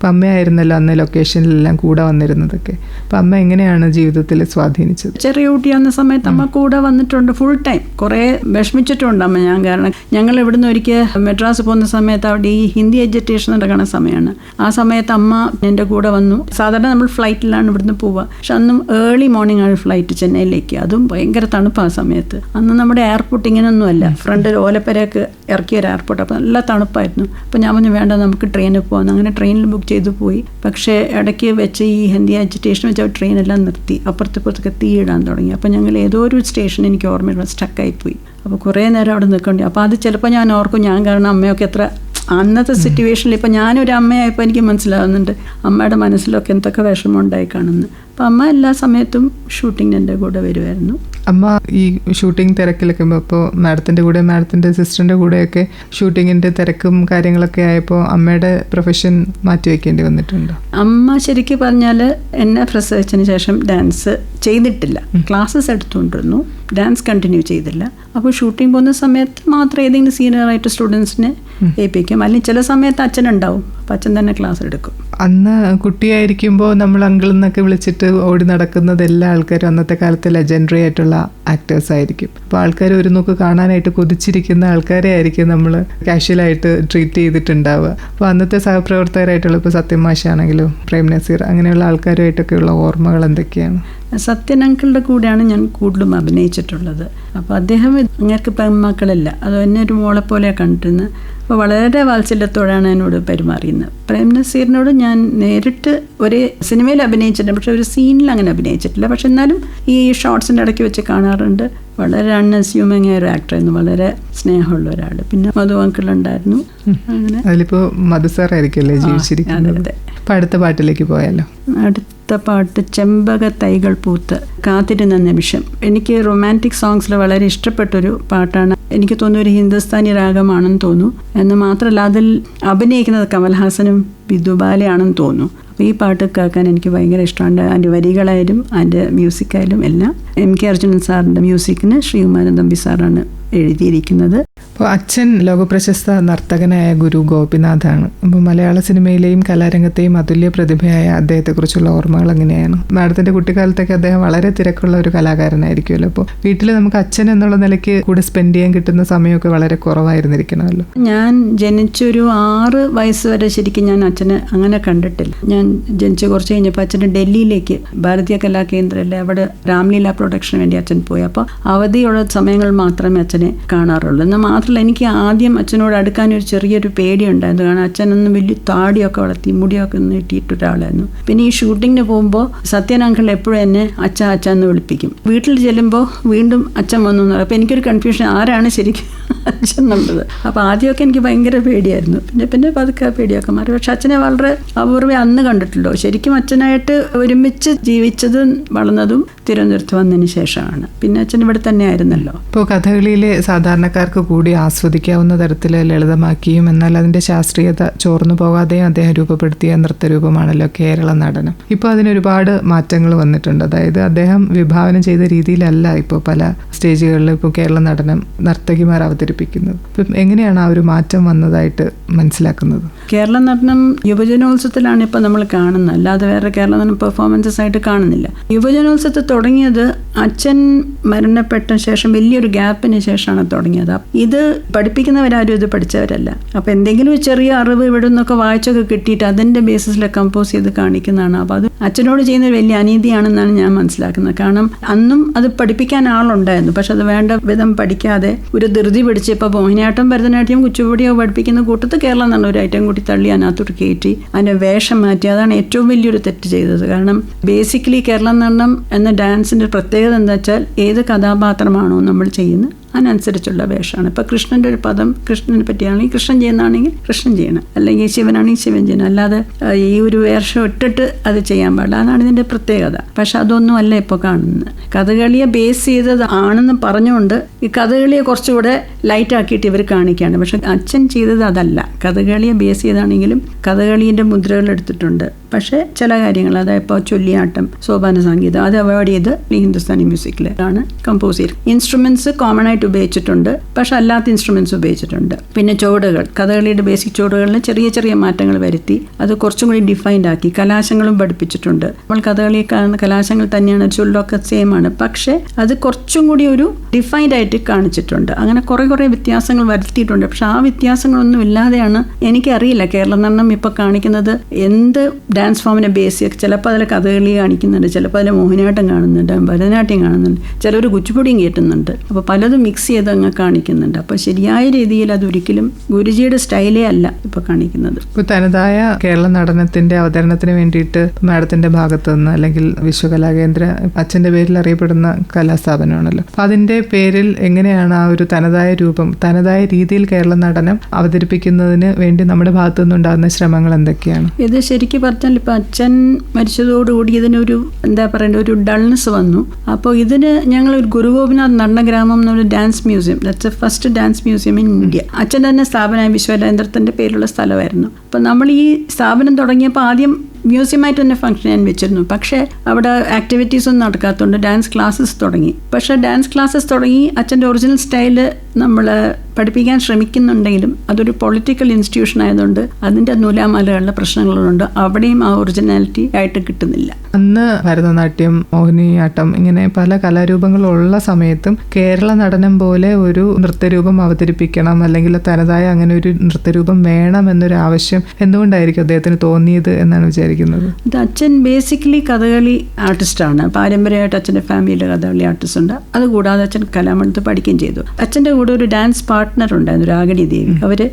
അപ്പം അമ്മയായിരുന്നല്ലോ അന്ന് ലൊക്കേഷനിലെല്ലാം കൂടെ വന്നിരുന്നതൊക്കെ. അപ്പം അമ്മ എങ്ങനെയാണ് ജീവിതത്തിൽ സ്വാധീനിച്ചത്? ചെറിയ കുട്ടിയാവുന്ന സമയത്ത് അമ്മ കൂടെ വന്നിട്ടുണ്ട് ഫുൾ ടൈം. കുറേ വിഷമിച്ചിട്ടുണ്ട് അമ്മ. ഞാൻ കാരണം ഞങ്ങൾ ഇവിടുന്ന് ഒരിക്കൽ മെഡ്രാസ് പോകുന്ന സമയത്ത് അവിടെ ഈ ഹിന്ദി എഡ്യൂക്കേഷൻ നടക്കുന്ന സമയമാണ്. ആ സമയത്ത് അമ്മ എൻ്റെ കൂടെ വന്നു. സാധാരണ നമ്മൾ ഫ്ലൈറ്റിലാണ് ഇവിടുന്ന് പോവുക, പക്ഷെ അന്നും ഏർലി മോർണിംഗ് ആണ് ഫ്ലൈറ്റ് ചെന്നൈയിലേക്ക്. അതും ഭയങ്കര തണുപ്പ് ആ സമയത്ത്. അന്ന് നമ്മുടെ എയർപോർട്ട് ഇങ്ങനെയൊന്നുമല്ല, ഫ്രണ്ടിൽ ഓലപ്പരയൊക്കെ ഇറക്കിയ ഒരു എയർപോർട്ട്. അപ്പോൾ നല്ല തണുപ്പായിരുന്നു. അപ്പോൾ ഞാൻ പറഞ്ഞു വേണ്ട നമുക്ക് ട്രെയിനിൽ പോകാം. അങ്ങനെ ട്രെയിനിൽ ബുക്ക് ചെയ്ത് പോയി. പക്ഷേ ഇടയ്ക്ക് വെച്ച് ഈ ഹിന്ദി എഡ്യൂക്കേഷൻ വെച്ച് ട്രെയിനെല്ലാം നിർത്തി. അപ്പുറത്തിപ്പുറത്തൊക്കെ തീയിടാൻ തുടങ്ങി. അപ്പോൾ ഞങ്ങൾ ഏതോ ഒരു സ്റ്റേഷൻ എനിക്ക് ഓർമ്മയില്ല, സ്റ്റക്കായിപ്പോയി. അപ്പോൾ കുറേ നേരം അവിടെ നിൽക്കേണ്ടി. അപ്പോൾ അത് ചിലപ്പോൾ ഞാൻ ഓർക്കും, ഞാൻ കാരണം അമ്മയൊക്കെ എത്ര അന്നത്തെ സിറ്റുവേഷനിൽ ഇപ്പോൾ ഞാനൊരു അമ്മയായപ്പോൾ എനിക്ക് മനസ്സിലാവുന്നുണ്ട് അമ്മയുടെ മനസ്സിലൊക്കെ എന്തൊക്കെ വിഷമം ഉണ്ടായി കാണുന്നു. അപ്പം അമ്മ എല്ലാ സമയത്തും ഷൂട്ടിങ്ങിന് എൻ്റെ കൂടെ വരുമായിരുന്നു. അമ്മ ഈ ഷൂട്ടിംഗ് തിരക്കിലൊക്കെ ഇപ്പോൾ മാഡത്തിൻ്റെ കൂടെ മാഡത്തിൻ്റെ സിസ്റ്ററിൻ്റെ കൂടെയൊക്കെ ഷൂട്ടിങ്ങിൻ്റെ തിരക്കും കാര്യങ്ങളൊക്കെ ആയപ്പോൾ അമ്മയുടെ പ്രൊഫഷൻ മാറ്റിവെക്കേണ്ടി വന്നിട്ടുണ്ടോ? അമ്മ ശരിക്കും പറഞ്ഞാൽ എന്നെ പ്രസവിച്ചതിന് ശേഷം ഡാൻസ് ചെയ്തിട്ടില്ല. ക്ലാസ്സസ് എടുത്തുകൊണ്ടിരുന്നു, ഡാൻസ് കണ്ടിന്യൂ ചെയ്തില്ല. അപ്പോൾ ഷൂട്ടിംഗ് പോകുന്ന സമയത്ത് മാത്രം ഏതെങ്കിലും സീനിയറായിട്ട് സ്റ്റുഡൻസിനെ ഏൽപ്പിക്കും. അല്ലെങ്കിൽ ചില സമയത്ത് അച്ഛനുണ്ടാവും, അപ്പോൾ അച്ഛൻ തന്നെ ക്ലാസ് എടുക്കും. അന്ന് കുട്ടിയായിരിക്കുമ്പോൾ നമ്മൾ അങ്കിളിൽ നിന്നൊക്കെ വിളിച്ചിട്ട് ഓടി നടക്കുന്നത് എല്ലാ ആൾക്കാരും അന്നത്തെ കാലത്ത് ലെജൻഡറി ആയിട്ടുള്ള ആക്ടേഴ്സ് ആയിരിക്കും. അപ്പോൾ ആൾക്കാർ ഒരു നോക്ക് കാണാനായിട്ട് കൊതിച്ചിരിക്കുന്ന ആൾക്കാരെ ആയിരിക്കും നമ്മൾ കാഷ്വലായിട്ട് ട്രീറ്റ് ചെയ്തിട്ടുണ്ടാവുക. അപ്പോൾ അന്നത്തെ സഹപ്രവർത്തകരായിട്ടുള്ള ഇപ്പോൾ സത്യം മാഷാണെങ്കിലും പ്രേം നസീർ അങ്ങനെയുള്ള ആൾക്കാരുമായിട്ടൊക്കെയുള്ള ഓർമ്മകൾ എന്തൊക്കെയാണ്? സത്യൻ അങ്കിളുടെ കൂടെയാണ് ഞാൻ കൂടുതലും അഭിനയിച്ചിട്ടുള്ളത്. അപ്പോൾ അദ്ദേഹം അങ്ങേർക്ക് പെൺമക്കളില്ല, അത് എന്നെ ഒരു മോളെ പോലെയാണ് കണ്ടിരുന്നത്. അപ്പോൾ വളരെ വാത്സല്യത്തോടെയാണ് എന്നോട് പെരുമാറിയുന്നത്. പ്രേം നസീറിനോട് ഞാൻ നേരിട്ട് ഒരു സിനിമയിൽ അഭിനയിച്ചിട്ടുണ്ട്, പക്ഷെ ഒരു സീനിൽ അങ്ങനെ അഭിനയിച്ചിട്ടില്ല. പക്ഷെ എന്നാലും ഈ ഷോർട്സിൻ്റെ ഇടയ്ക്ക് വെച്ച് കാണാറുണ്ട്. വളരെ അൺഅസ്യൂമിങ് ആയ ഒരു ആക്ടറായിരുന്നു, വളരെ സ്നേഹമുള്ള ഒരാൾ. പിന്നെ മധു അങ്കിളുണ്ടായിരുന്നു. അങ്ങനെ അതിലിപ്പോൾ മധു സാറായിരിക്കുമല്ലേ ജീവിച്ചിരിക്കുന്നത്? അതെ. അപ്പോൾ അടുത്ത പാട്ടിലേക്ക് പോയാലോ? അടുത്ത പാട്ട് ചെമ്പക തൈകൾ പൂത്ത് കാത്തിരുന്ന നിമിഷം. എനിക്ക് റൊമാൻറ്റിക് സോങ്സിൽ വളരെ ഇഷ്ടപ്പെട്ടൊരു പാട്ടാണ്. എനിക്ക് തോന്നുന്നു ഒരു ഹിന്ദുസ്ഥാനി രാഗമാണെന്ന് തോന്നുന്നു. എന്ന് മാത്രമല്ല അതിൽ അഭിനയിക്കുന്നത് കമൽഹാസനും വിധുബാലയാണെന്ന് തോന്നുന്നു. അപ്പോൾ ഈ പാട്ട് കേൾക്കാൻ എനിക്ക് ഭയങ്കര ഇഷ്ടമാണ്. അതിൻ്റെ വരികളായാലും അതിൻ്റെ മ്യൂസിക്കായാലും എല്ലാം എം കെ അർജുനൻ സാറിൻ്റെ മ്യൂസിക്കിന് ശ്രീകുമാരൻ തമ്പി സാറാണ് എഴുതിയിരിക്കുന്നത്. അപ്പോൾ അച്ഛൻ ലോകപ്രശസ്ത നർത്തകനായ ഗുരു ഗോപിനാഥാണ്. അപ്പോൾ മലയാള സിനിമയിലെയും കലാരംഗത്തെയും അതുല്യ പ്രതിഭയായ അദ്ദേഹത്തെക്കുറിച്ചുള്ള ഓർമ്മകൾ എങ്ങനെയാണ്? മാഡത്തിൻ്റെ കുട്ടിക്കാലത്തൊക്കെ അദ്ദേഹം വളരെ തിരക്കുള്ള ഒരു കലാകാരനായിരിക്കുമല്ലോ. അപ്പോൾ വീട്ടിൽ നമുക്ക് അച്ഛൻ എന്നുള്ള നിലയ്ക്ക് കൂടെ സ്പെൻഡ് ചെയ്യാൻ കിട്ടുന്ന സമയമൊക്കെ വളരെ കുറവായിരുന്നിരിക്കണമല്ലോ. ഞാൻ ജനിച്ചൊരു 6 വയസ്സ് വരെ ശരിക്കും ഞാൻ അച്ഛനെ അങ്ങനെ കണ്ടിട്ടില്ല. ഞാൻ ജനിച്ച് കുറച്ച് കഴിഞ്ഞപ്പോൾ അച്ഛന് ഡൽഹിയിലേക്ക് ഭാരതീയ കലാകേന്ദ്രയിലെ അവിടെ രാംലീല പ്രൊഡക്ഷന് വേണ്ടി അച്ഛൻ പോയി. അപ്പോൾ അവധിയുള്ള സമയങ്ങൾ മാത്രമേ അച്ഛനെ കാണാറുള്ളൂ. എന്നാൽ മാത്രമല്ല എനിക്ക് ആദ്യം അച്ഛനോട് അടുക്കാൻ ഒരു ചെറിയൊരു പേടിയുണ്ടായിരുന്നു. കാരണം അച്ഛനൊന്നും വലിയ താടിയൊക്കെ വളർത്തി മുടിയൊക്കെ നീട്ടിയിട്ടൊരാളായിരുന്നു. പിന്നെ ഈ ഷൂട്ടിങ്ങിന് പോകുമ്പോൾ സത്യൻ അങ്കിൾ എപ്പോഴും എന്നെ അച്ഛ അച്ഛ എന്ന് വിളിപ്പിക്കും. വീട്ടിൽ ചെല്ലുമ്പോൾ വീണ്ടും അച്ഛൻ വന്നു എന്ന് പറയും. അപ്പോൾ എനിക്കൊരു കൺഫ്യൂഷൻ, ആരാണ് ശരിക്കും അച്ഛൻ എന്നുള്ളത്. അപ്പോൾ ആദ്യമൊക്കെ എനിക്ക് ഭയങ്കര പേടിയായിരുന്നു. പിന്നെ പതുക്കെ പേടിയൊക്കെ മാറി. പക്ഷെ അച്ഛനെ വളരെ അപൂർവം അന്ന് കണ്ടിട്ടുള്ളൂ. ശരിക്കും അച്ഛനായിട്ട് ഒരുമിച്ച് ജീവിച്ചതും വളർന്നതും തിരുവനന്തപുരത്ത് വന്നതിന് ശേഷമാണ്. പിന്നെ അച്ഛൻ ഇവിടെ തന്നെ ആയിരുന്നല്ലോ. ഇപ്പോൾ കഥകളിയിലെ സാധാരണക്കാർക്ക് കൂടി ആസ്വദിക്കാവുന്ന തരത്തിൽ ലളിതമാക്കിയും എന്നാൽ അതിൻ്റെ ശാസ്ത്രീയത ചോർന്നു പോകാതെയും അദ്ദേഹം രൂപപ്പെടുത്തിയ നൃത്തരൂപമാണല്ലോ കേരള നടനം. ഇപ്പോൾ അതിനൊരുപാട് മാറ്റങ്ങൾ വന്നിട്ടുണ്ട്. അതായത് അദ്ദേഹം വിഭാവനം ചെയ്ത രീതിയിലല്ല ഇപ്പോൾ പല സ്റ്റേജുകളിൽ ഇപ്പോൾ കേരള നടനം നർത്തകിമാർ അവതരിപ്പിക്കുന്നത്. ഇപ്പം എങ്ങനെയാണ് ആ ഒരു മാറ്റം വന്നതായിട്ട് മനസ്സിലാക്കുന്നത്? കേരള നടനം യുവജനോത്സവത്തിലാണ് ഇപ്പോൾ നമ്മൾ കാണുന്നത്, അല്ലാതെ വേറെ കേരള നടനം പെർഫോമൻസസ് ആയിട്ട് കാണുന്നില്ല. യുവജനോത്സവത്തിൽ തുടങ്ങിയത് അച്ഛൻ മരണപ്പെട്ട ശേഷം വലിയൊരു ഗ്യാപ്പിന് ശേഷമാണ് തുടങ്ങിയത്. ഇത് പഠിപ്പിക്കുന്നവരാരും ഇത് പഠിച്ചവരല്ല. അപ്പോൾ എന്തെങ്കിലും ചെറിയ അറിവ് ഇവിടെ നിന്നൊക്കെ വായിച്ചൊക്കെ കിട്ടിയിട്ട് അതിൻ്റെ ബേസിസിൽ കമ്പോസ് ചെയ്ത് കാണിക്കുന്നതാണ്. അപ്പോൾ അത് അച്ഛനോട് ചെയ്യുന്ന വലിയ അനീതിയാണെന്നാണ് ഞാൻ മനസ്സിലാക്കുന്നത്. കാരണം അന്നും അത് പഠിപ്പിക്കാൻ ആളുണ്ടായിരുന്നു, പക്ഷെ അത് വേണ്ട വിധം പഠിക്കാതെ ഒരു ധൃതി പിടിച്ച് ഇപ്പോൾ മോഹിനിയാട്ടം ഭരതനാട്യം കുച്ചുപുടിയോ പഠിപ്പിക്കുന്ന കൂട്ടത്ത് കേരളം എന്നാണ് ഒരു ഐറ്റം കൂടി തള്ളി അതിനകത്തോട്ട് കയറ്റി അതിൻ്റെ വേഷം മാറ്റി. അതാണ് ഏറ്റവും വലിയൊരു തെറ്റ് ചെയ്തത്. കാരണം ബേസിക്കലി കേരളം നടനം എന്ന ഡാൻസിൻ്റെ പ്രത്യേകത എന്താ വെച്ചാൽ ഏത് കഥാപാത്രമാണോ നമ്മൾ ചെയ്യുന്നത് അതിനനുസരിച്ചുള്ള വേഷമാണ്. ഇപ്പോൾ കൃഷ്ണൻ്റെ ഒരു പദം കൃഷ്ണനെ പറ്റിയാണെങ്കിൽ കൃഷ്ണൻ ചെയ്യുന്നതാണെങ്കിൽ കൃഷ്ണൻ ചെയ്യണം, അല്ലെങ്കിൽ ശിവനാണെങ്കിൽ ശിവൻ ചെയ്യണം. അല്ലാതെ ഈ ഒരു വേഷം ഇട്ടിട്ട് അത് ചെയ്യാൻ പാടില്ല. അതാണ് ഇതിൻ്റെ പ്രത്യേകത. പക്ഷെ അതൊന്നും അല്ല ഇപ്പോൾ കാണുന്നത്. കഥകളിയെ ബേസ് ചെയ്തത് ആണെന്ന് പറഞ്ഞുകൊണ്ട് ഈ കഥകളിയെ കുറച്ചുകൂടെ ലൈറ്റ് ആക്കിയിട്ട് ഇവർ കാണിക്കുകയാണ്. പക്ഷെ അച്ഛൻ ചെയ്തത് അതല്ല. കഥകളിയെ ബേസ് ചെയ്താണെങ്കിലും കഥകളീൻ്റെ മുദ്രകൾ എടുത്തിട്ടുണ്ട്. പക്ഷേ ചില കാര്യങ്ങൾ, അതായത് ഇപ്പോൾ ചൊല്ലിയാട്ടം, സോപാന സംഗീതം അത് അവോയ്ഡ് ചെയ്ത് ഹിന്ദുസ്ഥാനി മ്യൂസിക്കിലാണ് കമ്പോസ് ചെയ്ത്. ഇൻസ്ട്രുമെൻറ്റ്സ് കോമൺ ആയിട്ട് ആയിട്ട് ഉപയോഗിച്ചിട്ടുണ്ട്, പക്ഷെ അല്ലാത്ത ഇൻസ്ട്രുമെന്റ്സ് ഉപയോഗിച്ചിട്ടുണ്ട്. പിന്നെ ചുവടുകൾ, കഥകളിയുടെ ബേസിക് ചുവടുകളിൽ ചെറിയ ചെറിയ മാറ്റങ്ങൾ വരുത്തി അത് കുറച്ചും കൂടി ഡിഫൈൻഡ് ആക്കി. കലാശങ്ങളും പഠിപ്പിച്ചിട്ടുണ്ട്. നമ്മൾ കഥകളി കാണുന്ന കലാശങ്ങൾ തന്നെയാണ്, ചുള്ളൊക്കെ സെയിം ആണ്, പക്ഷെ അത് കുറച്ചും കൂടി ഒരു ഡിഫൈൻഡ് ആയിട്ട് കാണിച്ചിട്ടുണ്ട്. അങ്ങനെ കുറേ വ്യത്യാസങ്ങൾ വരുത്തിയിട്ടുണ്ട്. പക്ഷെ ആ വ്യത്യാസങ്ങളൊന്നും ഇല്ലാതെയാണ്, എനിക്കറിയില്ല കേരള നടനം ഇപ്പോൾ കാണിക്കുന്നത് എന്ത് ഡാൻസ് ഫോമിനെ ബേസ് ചെയ്ത്. ചിലപ്പോൾ അതിൽ കഥകളി കാണിക്കുന്നുണ്ട്, ചിലപ്പോൾ അതിൽ മോഹിനിയാട്ടം കാണുന്നുണ്ട്, ഭരതനാട്യം കാണുന്നുണ്ട്, ചിലർ കുച്ചിപ്പുടിയും കേട്ടുന്നുണ്ട്. അപ്പോൾ പലതും മിക്സ് ചെയ്ത് അങ്ങ് കാണിക്കുന്നുണ്ട്. അപ്പോൾ ശരിയായ രീതിയിൽ അതൊരിക്കലും ഗുരുജിയുടെ സ്റ്റൈലേ അല്ല ഇപ്പോൾ കാണിക്കുന്നത്. ഇപ്പോൾ തനതായ കേരള നടനത്തിന്റെ അവതരണത്തിന് വേണ്ടിയിട്ട് മാഡത്തിന്റെ ഭാഗത്തു നിന്ന്, അല്ലെങ്കിൽ വിശ്വകലാകേന്ദ്ര അച്ഛന്റെ പേരിൽ അറിയപ്പെടുന്ന കലാസ്ഥാപനമാണല്ലോ, അപ്പോൾ അതിന്റെ പേരിൽ എങ്ങനെയാണ് ആ ഒരു തനതായ രൂപം, തനതായ രീതിയിൽ കേരള നടനം അവതരിപ്പിക്കുന്നതിന് വേണ്ടി നമ്മുടെ ഭാഗത്തു നിന്നുണ്ടാകുന്ന ശ്രമങ്ങൾ എന്തൊക്കെയാണ്? ഇത് ശരിക്കും പറഞ്ഞാൽ ഇപ്പം അച്ഛൻ മരിച്ചതോടുകൂടി ഇതിനൊരു എന്താ പറയേണ്ട ഒരു ഡൾനെസ് വന്നു. അപ്പോൾ ഇതിന് ഞങ്ങൾ ഒരു ഗുരു ഗോപിനാഥ് നടനഗ്രാമം എന്നൊരു dance museum, that's A first dance museum in India. അച്ഛൻ തന്നെ സ്ഥാപനമായ വിശ്വകലാകേന്ദ്രത്തിൻ്റെ പേരുള്ള സ്ഥലമായിരുന്നു. അപ്പോൾ നമ്മൾ ഈ സ്ഥാപനം തുടങ്ങിയപ്പോൾ ആദ്യം മ്യൂസിയമായിട്ട് തന്നെ ഫംഗ്ഷൻ ചെയ്യാൻ വെച്ചിരുന്നു. പക്ഷേ അവിടെ ആക്ടിവിറ്റീസ് ഒന്നും നടക്കാത്തതുകൊണ്ട് ഡാൻസ് ക്ലാസ്സസ് തുടങ്ങി. പക്ഷേ ഡാൻസ് ക്ലാസ്സസ് തുടങ്ങി അച്ഛൻ്റെ ഒറിജിനൽ സ്റ്റൈല് നമ്മൾ പഠിപ്പിക്കാൻ ശ്രമിക്കുന്നുണ്ടെങ്കിലും അതൊരു പൊളിറ്റിക്കൽ ഇൻസ്റ്റിറ്റ്യൂഷൻ ആയതുകൊണ്ട് അതിൻ്റെ നൂലാമാലകളുടെ പ്രശ്നങ്ങളുണ്ട്. അവിടെയും ആ ഒറിജിനാലിറ്റി ആയിട്ട് കിട്ടുന്നില്ല. അന്ന് ഭരതനാട്യം, മോഹിനിയാട്ടം, ഇങ്ങനെ പല കലാരൂപങ്ങളുള്ള സമയത്തും കേരള നടനം പോലെ ഒരു നൃത്തരൂപം അവതരിപ്പിക്കണം, അല്ലെങ്കിൽ തനതായ അങ്ങനെ ഒരു നൃത്തരൂപം വേണം എന്നൊരു ആവശ്യം എന്തുകൊണ്ടായിരിക്കും അദ്ദേഹത്തിന് തോന്നിയത് എന്നാണ് വിചാരിക്കുന്നത്? ഇത് അച്ഛൻ ബേസിക്കലി കഥകളി ആർട്ടിസ്റ്റാണ്. പാരമ്പര്യമായിട്ട് അച്ഛൻ്റെ ഫാമിലിയിലെ കഥകളി ആർട്ടിസ്റ്റ് ഉണ്ട്. അതുകൂടാതെ അച്ഛൻ കലാമണ്ഡലത്ത് പഠിക്കുകയും ചെയ്തു. അച്ഛൻ്റെ കൂടെ ഒരു ഡാൻസ് പാർട്ട്ണർ ഉണ്ടായിരുന്നു, രാഗിണി ദേവി. അതെ,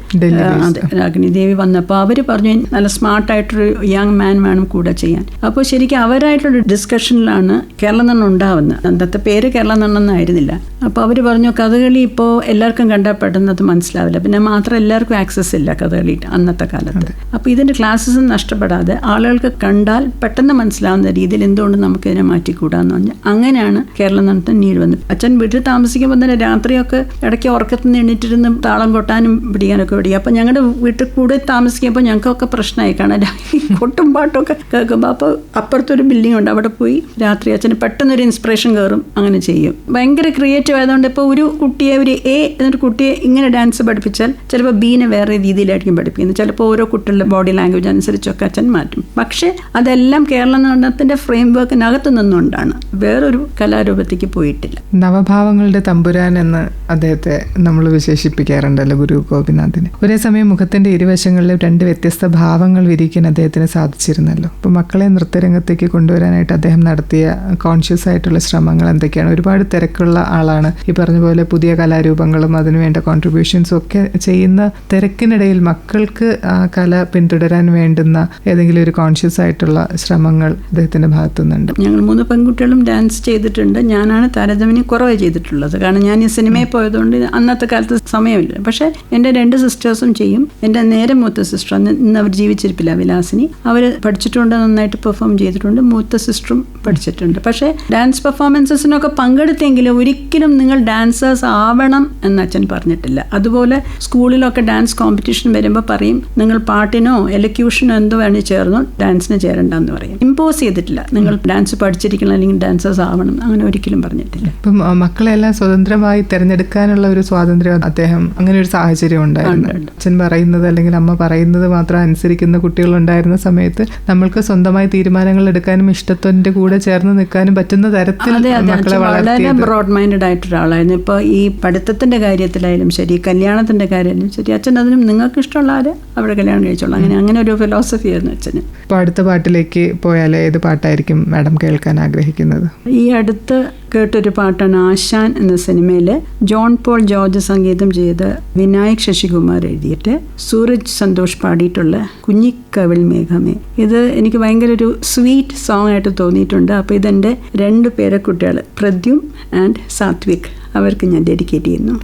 രാഗിണി ദേവി വന്നപ്പോൾ അവർ പറഞ്ഞു നല്ല സ്മാർട്ടായിട്ടൊരു യങ് മാൻ വേണം കൂടെ ചെയ്യാൻ. അപ്പോൾ ശരിക്കും അവരായിട്ടുള്ള ഡിസ്കഷനിലാണ് കേരള നടനം ഉണ്ടാവുന്നത്. അന്നത്തെ പേര് കേരള നടനം എന്നായിരുന്നില്ല. അപ്പോൾ അവർ പറഞ്ഞു കഥകളി ഇപ്പോൾ എല്ലാവർക്കും കണ്ടാൽ പെട്ടെന്ന് അത് മനസ്സിലാവില്ല, പിന്നെ മാത്രം എല്ലാവർക്കും ആക്സസ് ഇല്ല കഥകളി അന്നത്തെ കാലത്ത്. അപ്പോൾ ഇതിൻ്റെ ക്ലാസ്സസ് നഷ്ടപ്പെടാതെ ആളുകൾക്ക് കണ്ടാൽ പെട്ടെന്ന് മനസ്സിലാവുന്ന രീതിയിൽ എന്തുകൊണ്ട് നമുക്കിതിനെ മാറ്റിക്കൂടാന്ന് പറഞ്ഞാൽ അങ്ങനെയാണ് കേരള നടനത്തിന് നീട് വന്നത്. അച്ഛൻ വീട്ടിൽ താമസിക്കുമ്പോൾ തന്നെ രാത്രിയൊക്കെ ഇടയ്ക്ക് ഉറക്കത്തിൽ നിന്ന് എണീറ്റിരുന്ന് താളം കൊട്ടാനും പിടിക്കാനൊക്കെ പിടിക്കും. അപ്പോൾ ഞങ്ങളുടെ വീട്ടിൽ കൂടെ താമസിക്കുമ്പോൾ ഞങ്ങൾക്കൊക്കെ പ്രശ്നമായി, കാരണം കൊട്ടും പാട്ടൊക്കെ കേൾക്കുമ്പോൾ. അപ്പോൾ അപ്പുറത്തൊരു ബിൽഡിംഗ് ഉണ്ട്, അവിടെ പോയി രാത്രി അച്ഛന് പെട്ടെന്നൊരു ഇൻസ്പിറേഷൻ കയറും, അങ്ങനെ ചെയ്യും. ഭയങ്കര ക്രിയേറ്റീവ് ആയതുകൊണ്ട് ഇപ്പോൾ ഒരു കുട്ടിയെ ഒരു എ എന്നൊരു കുട്ടിയെ ഇങ്ങനെ ഡാൻസ് പഠിപ്പിച്ചാൽ ചിലപ്പോൾ ബീനെ വേറെ രീതിയിലായിരിക്കും പഠിപ്പിക്കുന്നത്. ചിലപ്പോൾ ഓരോ കുട്ടികളുടെ ബോഡി ലാംഗ്വേജ് അനുസരിച്ചൊക്കെ അച്ഛൻ മാറ്റും. പക്ഷേ അതെല്ലാം കേരള നടനത്തിൻ്റെ ഫ്രെയിം വർക്കിനകത്ത് നിന്നുകൊണ്ടാണ്, വേറൊരു കലാരൂപത്തേക്ക് പോയിട്ടില്ല. നവഭാവങ്ങളുടെ തമ്പുരാൻ എന്ന് അദ്ദേഹത്തെ നമ്മൾ വിശേഷിപ്പിക്കാറുണ്ടല്ലോ ഗുരു ഗോപിനാഥിനെ. ഒരേ സമയം മുഖത്തിന്റെ ഇരുവശങ്ങളിലും രണ്ട് വ്യത്യസ്ത ഭാവങ്ങൾ വിരിക്കാൻ അദ്ദേഹത്തിന് സാധിച്ചിരുന്നല്ലോ. അപ്പോൾ മക്കളെ നൃത്തരംഗത്തേക്ക് കൊണ്ടുവരാനായിട്ട് അദ്ദേഹം നടത്തിയ കോൺഷ്യസ് ആയിട്ടുള്ള ശ്രമങ്ങൾ എന്തൊക്കെയാണ്? ഒരുപാട് തിരക്കുള്ള ആളാണ്, ഈ പറഞ്ഞ പോലെ പുതിയ കലാരൂപങ്ങളും അതിനുവേണ്ട കോൺട്രിബ്യൂഷൻസും ഒക്കെ ചെയ്യുന്ന തിരക്കിനിടയിൽ മക്കൾക്ക് ആ കല പിന്തുടരാൻ വേണ്ടുന്ന ഏതെങ്കിലും ഒരു കോൺഷ്യസ് ആയിട്ടുള്ള ശ്രമങ്ങൾ അദ്ദേഹത്തിന്റെ ഭാഗത്തുനിന്നുണ്ട്? ഞങ്ങൾ 3 പെൺകുട്ടികളും ഡാൻസ് ചെയ്തിട്ടുണ്ട്. ഞാനാണ് താരതമ്യം കുറവേ ചെയ്തിട്ടുള്ളത്, കാരണം ഞാൻ ഈ സിനിമയിൽ പോയതുകൊണ്ട് അന്നത്തെ കാലത്ത് സമയമില്ല. പക്ഷേ എൻ്റെ 2 സിസ്റ്റേഴ്സും ചെയ്യും. എൻ്റെ നേരെ മൂത്ത സിസ്റ്റർ, ഇന്ന് അവർ ജീവിച്ചിരിപ്പില്ല, വിലാസിനി, അവർ പഠിച്ചിട്ടുണ്ട്, നന്നായിട്ട് പെർഫോം ചെയ്തിട്ടുണ്ട്. മൂത്ത സിസ്റ്ററും പഠിച്ചിട്ടുണ്ട്. പക്ഷേ ഡാൻസ് പെർഫോമൻസസിനൊക്കെ പങ്കെടുത്തെങ്കിലും ഒരിക്കലും നിങ്ങൾ ഡാൻസേഴ്സ് ആവണം എന്ന് അച്ഛൻ പറഞ്ഞിട്ടില്ല. അതുപോലെ സ്കൂളിലൊക്കെ ഡാൻസ് കോമ്പറ്റീഷൻ വരുമ്പോൾ പറയും നിങ്ങൾ പാട്ടിനോ എലക്യൂഷനോ എന്തോ വേണമെങ്കിൽ ചേർന്നോ, ഡാൻസിന് ചേരണ്ടെന്ന് പറയും. ഇമ്പോസ് ചെയ്തിട്ടില്ല നിങ്ങൾ ഡാൻസ് പഠിച്ചിരിക്കണം അല്ലെങ്കിൽ ഡാൻസേഴ്സ് ആവണം, അങ്ങനെ ഒരിക്കലും പറഞ്ഞിട്ടില്ല. ഇപ്പം മക്കളെല്ലാം സ്വതന്ത്രമായി തിരഞ്ഞെടുക്കാനുള്ള ഒരു സ്വാതന്ത്ര്യം അദ്ദേഹം, അങ്ങനെ ഒരു സാഹചര്യം ഉണ്ടായിരുന്നു. അച്ഛൻ പറയുന്നത് അല്ലെങ്കിൽ അമ്മ പറയുന്നത് മാത്രം അനുസരിക്കുന്ന കുട്ടികളുണ്ടായിരുന്ന സമയത്ത് നമ്മൾക്ക് സ്വന്തമായി തീരുമാനങ്ങൾ എടുക്കാനും ഇഷ്ടത്തിന്റെ കൂടെ ചേർന്ന് നിൽക്കാനും പറ്റുന്ന തരത്തിൽ മക്കളെ വളരെ ബ്രോഡ് മൈൻഡഡ് ആയിട്ടൊരാളായിരുന്നു. ഇപ്പോൾ ഈ പഠിത്തത്തിന്റെ കാര്യത്തിലായാലും ശരി, കല്യാണത്തിന്റെ കാര്യമായാലും ശരി, അച്ഛൻ അതിനും നിങ്ങൾക്ക് ഇഷ്ടമുള്ള ആര് അവിടെ കല്യാണം കഴിച്ചോളൂ, അങ്ങനെ ഒരു ഫിലോസഫി ആയിരുന്നു അച്ഛന്. ഇപ്പോൾ അടുത്ത പാട്ടിലേക്ക് പോയാൽ ഏത് പാട്ടായിരിക്കും മാഡം കേൾക്കാൻ ആഗ്രഹിക്കുന്നത്? ഈ അടുത്ത് കേട്ടൊരു പാട്ടാണ് ആശാൻ എന്ന സിനിമയിൽ ജോൺ പോൾ ജോർജ് സംഗീതം ചെയ്ത് വിനായക് ശശികുമാർ എഴുതിയിട്ട് സൂരജ് സന്തോഷ് പാടിയിട്ടുള്ള കുഞ്ഞിക്കവിൾ മേഘമേ. ഇത് എനിക്ക് ഭയങ്കര ഒരു സ്വീറ്റ് സോങ് ആയിട്ട് തോന്നിയിട്ടുണ്ട്. അപ്പോൾ ഇതെൻ്റെ 2 പേരക്കുട്ടികൾ പ്രദ്യും ആൻഡ് സാത്വിക്, അവർക്ക് ഞാൻ ഡെഡിക്കേറ്റ് ചെയ്യുന്നു.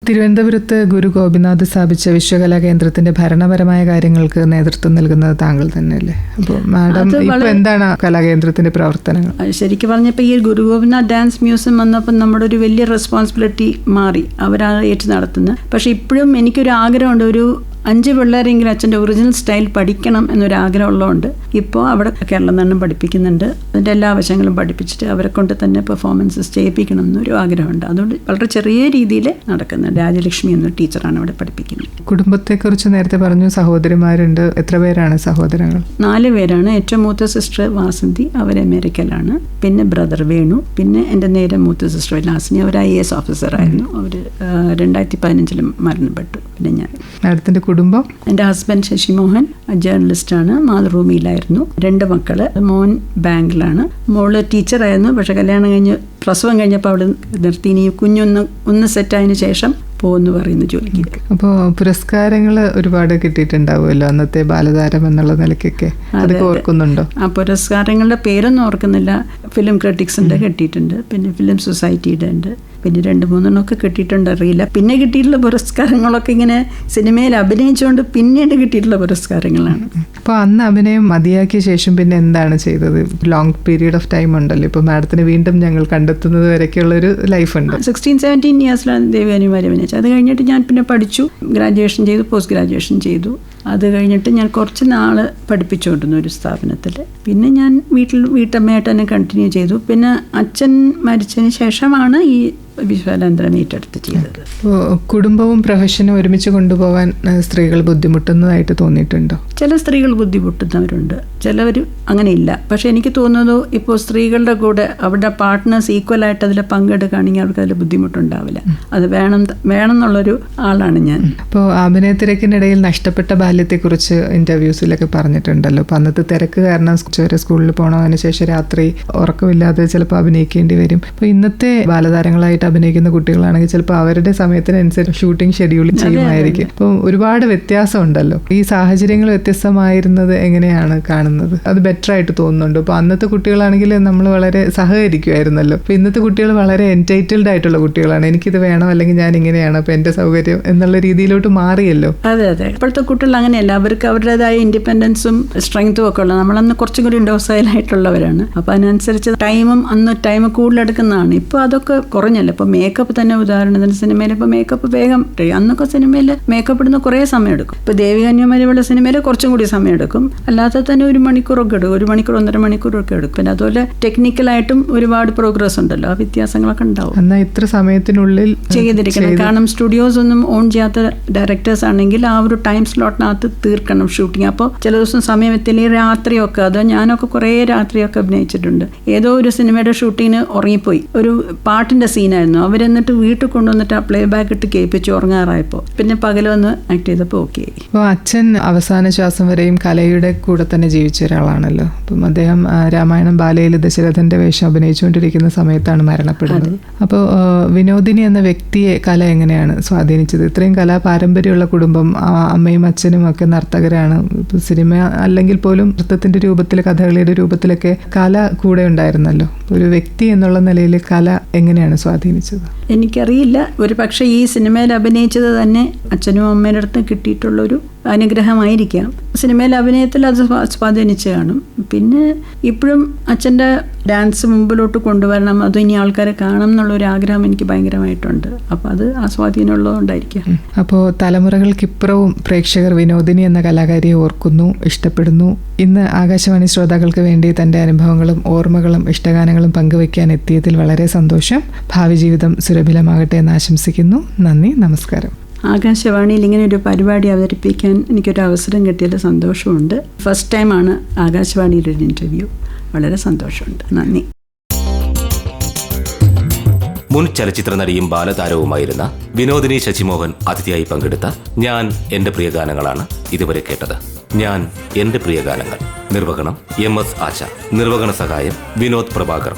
തിരുവനന്തപുരത്ത് ഗുരു ഗോപിനാഥ് സ്ഥാപിച്ച വിശ്വകലാകേന്ദ്രത്തിന്റെ ഭരണപരമായ കാര്യങ്ങൾക്ക് നേതൃത്വം നൽകുന്നത് താങ്കൾ തന്നെയല്ലേ? അപ്പോൾ മാഡം ഇപ്പോൾ എന്താണ് കലാകേന്ദ്രത്തിന്റെ പ്രവർത്തനങ്ങൾ? ശരിക്കും പറഞ്ഞപ്പോൾ ഈ ഗുരു ഗോപിനാഥ് ഡാൻസ് മ്യൂസിയം വന്നപ്പോൾ നമ്മുടെ ഒരു വലിയ റെസ്പോൺസിബിലിറ്റി മാറി, അവരാണ് ഏറ്റു നടത്തുന്നത്. പക്ഷെ ഇപ്പോഴും എനിക്കൊരു ആഗ്രഹമുണ്ട്, ഒരു 5 പിള്ളേരെങ്കിലും അച്ഛൻ്റെ ഒറിജിനൽ സ്റ്റൈൽ പഠിക്കണം എന്നൊരു ആഗ്രഹമുള്ളതുകൊണ്ട് ഇപ്പോൾ അവിടെ കേരളം തന്നെ പഠിപ്പിക്കുന്നുണ്ട്. അതിൻ്റെ എല്ലാ വശങ്ങളും പഠിപ്പിച്ചിട്ട് അവരെ കൊണ്ട് തന്നെ പെർഫോമൻസസ് ചെയ്യിപ്പിക്കണം എന്നൊരു ആഗ്രഹമുണ്ട്. അതുകൊണ്ട് വളരെ ചെറിയ രീതിയിൽ നടക്കുന്നത്. രാജലക്ഷ്മി എന്നൊരു ടീച്ചറാണ് അവിടെ പഠിപ്പിക്കുന്നത്. കുടുംബത്തെക്കുറിച്ച് നേരത്തെ പറഞ്ഞു, സഹോദരിമാരുണ്ട്. എത്ര പേരാണ് സഹോദരങ്ങൾ? 4 പേരാണ്. ഏറ്റവും മൂത്ത സിസ്റ്റർ വാസന്തി, അവർ അമേരിക്കയിലാണ്. പിന്നെ ബ്രദർ വേണു, പിന്നെ എൻ്റെ നേരെ മൂത്ത സിസ്റ്റർ വിലാസിനി, അവർ IAS ഓഫീസറായിരുന്നു. അവർ 2015 മരണപ്പെട്ടു. പിന്നെ ഞാൻ. മാഡത്തിൻ്റെ കുടുംബം? എൻ്റെ ഹസ്ബൻഡ് ശശിമോഹൻ ജേർണലിസ്റ്റാണ്, മാതൃഭൂമിയിലായിരുന്നു. 2 മക്കള്. മോൻ ബാങ്കിലാണ്, മോള് ടീച്ചറായിരുന്നു. പക്ഷെ കല്യാണം കഴിഞ്ഞ് പ്രസവം കഴിഞ്ഞപ്പോൾ അവിടെ നിർത്തി. ഇനി കുഞ്ഞൊന്ന് സെറ്റായതിനു ശേഷം പോകുന്നു പറയുന്നു ജോലിക്ക്. അപ്പോൾ പുരസ്കാരങ്ങൾ ഒരുപാട് കിട്ടിയിട്ടുണ്ടാവുമല്ലോ അന്നത്തെ ബാലതാരം എന്നുള്ള നിലയ്ക്കൊക്കെ, അതൊക്കെ ഓർക്കുന്നുണ്ടോ? ആ പുരസ്കാരങ്ങളുടെ പേരൊന്നും ഓർക്കുന്നില്ല. ഫിലിം ക്രിറ്റിക്സിൻ്റെ കിട്ടിയിട്ടുണ്ട്, പിന്നെ ഫിലിം സൊസൈറ്റിയുടെ ഉണ്ട്, പിന്നെ 2-3 കിട്ടിയിട്ടുണ്ട്, അറിയില്ല. പിന്നെ കിട്ടിയിട്ടുള്ള പുരസ്കാരങ്ങളൊക്കെ ഇങ്ങനെ സിനിമയിൽ അഭിനയിച്ചുകൊണ്ട് പിന്നീട് കിട്ടിയിട്ടുള്ള പുരസ്കാരങ്ങളാണ്. അപ്പോൾ അന്ന് അഭിനയം മതിയാക്കിയ ശേഷം പിന്നെ എന്താണ് ചെയ്തത്? ലോങ് പീരീഡ് ഓഫ് ടൈം ഉണ്ടല്ലോ, ഇപ്പോൾ മാഡത്തിന് വീണ്ടും ഞങ്ങൾ കണ്ടെത്തുന്നത് വരെയൊക്കെയുള്ളൊരു ലൈഫ് ഉണ്ട്. 16-17 ഇയേഴ്സിലാണ് ദേവയാനിമാരി അഭിനയിച്ചത്. അത് കഴിഞ്ഞിട്ട് ഞാൻ പിന്നെ പഠിച്ചു, ഗ്രാജുവേഷൻ ചെയ്തു, പോസ്റ്റ് ഗ്രാജുവേഷൻ ചെയ്തു. അത് കഴിഞ്ഞിട്ട് ഞാൻ കുറച്ച് നാൾ പഠിപ്പിച്ചുകൊണ്ടിരുന്നു ഒരു സ്ഥാപനത്തിൽ. പിന്നെ ഞാൻ വീട്ടമ്മയായിട്ട് തന്നെ കണ്ടിന്യൂ ചെയ്തു. പിന്നെ അച്ഛൻ മരിച്ചതിന് ശേഷമാണ് ഈ വിശ്വലാന്തരം ഏറ്റെടുത്ത് ചെയ്തത്. കുടുംബവും പ്രൊഫഷനും ഒരുമിച്ച് കൊണ്ടുപോകാൻ സ്ത്രീകൾ ബുദ്ധിമുട്ടുന്നതായിട്ട് തോന്നിയിട്ടുണ്ടോ? ചില സ്ത്രീകൾ ബുദ്ധിമുട്ടുന്നവരുണ്ട്, ചിലവർ അങ്ങനെയില്ല. പക്ഷെ എനിക്ക് തോന്നുന്നത് ഇപ്പോൾ സ്ത്രീകളുടെ കൂടെ അവരുടെ പാർട്ട്നേഴ്സ് ഈക്വലായിട്ട് അതിൽ പങ്കെടുക്കുകയാണെങ്കിൽ അവർക്ക് അതിൽ ബുദ്ധിമുട്ടുണ്ടാവില്ല. അത് വേണം എന്നുള്ളൊരു ആളാണ് ഞാൻ. അപ്പോൾ അഭിനയത്തിരക്കിനിടയിൽ നഷ്ടപ്പെട്ട ബാല്യത്തെക്കുറിച്ച് ഇൻ്റർവ്യൂസിലൊക്കെ പറഞ്ഞിട്ടുണ്ടല്ലോ. അപ്പോൾ അന്നത്തെ തിരക്ക് കാരണം സ്കൂളിൽ പോകണതിന് ശേഷം രാത്രി ഉറക്കമില്ലാതെ ചിലപ്പോൾ അഭിനയിക്കേണ്ടി വരും. അപ്പോൾ ഇന്നത്തെ ബാലതാരങ്ങളായിട്ട് അഭിനയിക്കുന്ന കുട്ടികളാണെങ്കിൽ ചിലപ്പോൾ അവരുടെ സമയത്തിനനുസരിച്ച് ഷൂട്ടിംഗ് ഷെഡ്യൂൾ ചെയ്യുമായിരിക്കും. അപ്പം ഒരുപാട് വ്യത്യാസം ഉണ്ടല്ലോ. ഈ സാഹചര്യങ്ങൾ വ്യത്യസ്തമായിരുന്നത് എങ്ങനെയാണ് കാണുന്നത്? അത് ബെറ്റർ ആയിട്ട് തോന്നുന്നുണ്ട്. അപ്പോൾ അന്നത്തെ കുട്ടികളാണെങ്കിൽ നമ്മൾ വളരെ സഹകരിക്കുമായിരുന്നല്ലോ. അപ്പോൾ ഇന്നത്തെ കുട്ടികൾ വളരെ എൻറ്റൈറ്റിൽഡ് ആയിട്ടുള്ള കുട്ടികളാണ്. എനിക്കിത് വേണം, അല്ലെങ്കിൽ ഞാൻ ഇങ്ങനെയാണ്, അപ്പോൾ എൻ്റെ സൗകര്യം എന്നുള്ള രീതിയിലോട്ട് മാറിയല്ലോ. അതെ അതെ, ഇപ്പോഴത്തെ കുട്ടികൾ അങ്ങനെയല്ല. അവർക്ക് അവരുടേതായ ഇൻഡിപെൻഡൻസും സ്ട്രെങ്ത്തും ഒക്കെ ഉള്ളത്. നമ്മളന്ന് കുറച്ചും കൂടി ഡോസൈലായിട്ടുള്ളവരാണ്. അപ്പോൾ അതിനനുസരിച്ച് അന്ന് ടൈം കൂടുതലെടുക്കുന്നതാണ്. ഇപ്പോൾ അതൊക്കെ കുറഞ്ഞല്ലോ. ഇപ്പോൾ മേക്കപ്പ് തന്നെ ഉദാഹരണത്തിന് സിനിമയിൽ ഇപ്പോൾ മേക്കപ്പ് വേഗം, അന്നൊക്കെ സിനിമയിൽ മേക്കപ്പ് ഇടുന്ന കുറേ സമയം എടുക്കും. ഇപ്പോൾ ദേവികന്യമാരിയുടെ സിനിമയിൽ കുറച്ചും കൂടി സമയം എടുക്കും. അല്ലാതെ തന്നെ 1 മണിക്കൂറൊക്കെ എടുക്കും, 1 മണിക്കൂർ 1.5 മണിക്കൂറൊക്കെ എടുക്കും. പിന്നെ അതുപോലെ ടെക്നിക്കലായിട്ടും ഒരുപാട് പ്രോഗ്രസ് ഉണ്ടല്ലോ, ആ വ്യത്യാസങ്ങളൊക്കെ ഉണ്ടാവും. എന്നാൽ ഇത്ര സമയത്തിനുള്ളിൽ ചെയ്തിരിക്കണം. കാരണം സ്റ്റുഡിയോസ് ഒന്നും ഓൺ ചെയ്യാത്ത ഡയറക്ടേഴ്സ് ആണെങ്കിൽ ആ ഒരു ടൈം സ്ലോട്ടിനകത്ത് തീർക്കണം ഷൂട്ടിങ്. അപ്പോൾ ചില ദിവസം സമയം എത്തില്ല, രാത്രിയൊക്കെ. അതോ ഞാനൊക്കെ കുറേ രാത്രിയൊക്കെ അഭിനയിച്ചിട്ടുണ്ട്. ഏതോ ഒരു സിനിമയുടെ ഷൂട്ടിങ്ങിന് ഉറങ്ങിപ്പോയി, ഒരു പാട്ടിൻ്റെ സീനായിരുന്നു. അവരെന്നിട്ട് വീട്ടിൽ കൊണ്ടുവന്നിട്ട് ആ പ്ലേ ബാക്ക് ഇട്ട് കേൾപ്പിച്ച് ഉറങ്ങാറായപ്പോൾ പിന്നെ പകൽ വന്ന് ആക്ട് ചെയ്തപ്പോൾ ഓക്കെ ആയി. അപ്പോൾ അച്ഛൻ അവസാന ശ്വാസം വരെയും കലയുടെ കൂടെ തന്നെ ജീവിച്ച ഒരാളാണല്ലോ. അപ്പം അദ്ദേഹം രാമായണം ബാലയിൽ ദശരഥന്റെ വേഷം അഭിനയിച്ചുകൊണ്ടിരിക്കുന്ന സമയത്താണ് മരണപ്പെടുന്നത്. അപ്പോൾ വിനോദിനി എന്ന വ്യക്തിയെ കല എങ്ങനെയാണ് സ്വാധീനിച്ചത്? ഇത്രയും കലാപാരമ്പര്യമുള്ള കുടുംബം, അമ്മയും അച്ഛനും ഒക്കെ നർത്തകരാണ്. സിനിമ അല്ലെങ്കിൽ പോലും നൃത്തത്തിന്റെ രൂപത്തിൽ, കഥകളിയുടെ രൂപത്തിലൊക്കെ കല കൂടെ ഉണ്ടായിരുന്നല്ലോ. ഒരു വ്യക്തി എന്നുള്ള നിലയിൽ കല എങ്ങനെയാണ് സ്വാധീനിച്ചത്? എനിക്കറിയില്ല. ഒരു പക്ഷേ ഈ സിനിമയിൽ അഭിനയിച്ചത് തന്നെ അച്ഛനും അമ്മയുടെ അടുത്ത് കിട്ടിയിട്ടുള്ളൊരു അനുഗ്രഹമായിരിക്കാം. സിനിമയിലെ അഭിനയത്തിൽ അത് സ്വാധീനിച്ച് കാണും. പിന്നെ ഇപ്പോഴും അച്ഛൻ്റെ ഡാൻസ് മുമ്പിലോട്ട് കൊണ്ടുവരണം, അത് ഇനി ആൾക്കാരെ കാണണം എന്നുള്ളൊരു ആഗ്രഹം എനിക്ക് ഭയങ്കരമായിട്ടുണ്ട്. അപ്പോൾ അത് ആ സ്വാധീനമുള്ളതുകൊണ്ടായിരിക്കാം. അപ്പോൾ തലമുറകൾക്കിപ്പുറവും പ്രേക്ഷകർ വിനോദിനി എന്ന കലാകാരിയെ ഓർക്കുന്നു, ഇഷ്ടപ്പെടുന്നു. ഇന്ന് ആകാശവാണി ശ്രോതാക്കൾക്ക് വേണ്ടി തൻ്റെ അനുഭവങ്ങളും ഓർമ്മകളും ഇഷ്ടഗാനങ്ങളും പങ്കുവയ്ക്കാൻ എത്തിയതിൽ വളരെ സന്തോഷം. ഭാവി ജീവിതം സുരഭിലമാകട്ടെ എന്ന് ആശംസിക്കുന്നു. നന്ദി, നമസ്കാരം. ആകാശവാണിയിൽ ഇങ്ങനെ ഒരു പരിപാടി അവതരിപ്പിക്കാൻ എനിക്കൊരു അവസരം കിട്ടിയതിൽ സന്തോഷമുണ്ട്. ഫസ്റ്റ് ടൈമാണ് ആകാശവാണിയിലൊരു ഇൻ്റർവ്യൂ. വളരെ സന്തോഷമുണ്ട്. നന്ദി. മുൻ ചലച്ചിത്ര നടിയും ബാലതാരവുമായിരുന്ന വിനോദിനി ശശിമോഹൻ അതിഥിയായി പങ്കെടുത്ത ഞാൻ എൻ്റെ പ്രിയ ഗാനങ്ങളാണ് ഇതുവരെ കേട്ടത്. ഞാൻ എൻ്റെ പ്രിയ ഗാനങ്ങൾ. നിർവഹണം MS ആശ. നിർവഹണ സഹായം വിനോദ് പ്രഭാകർ.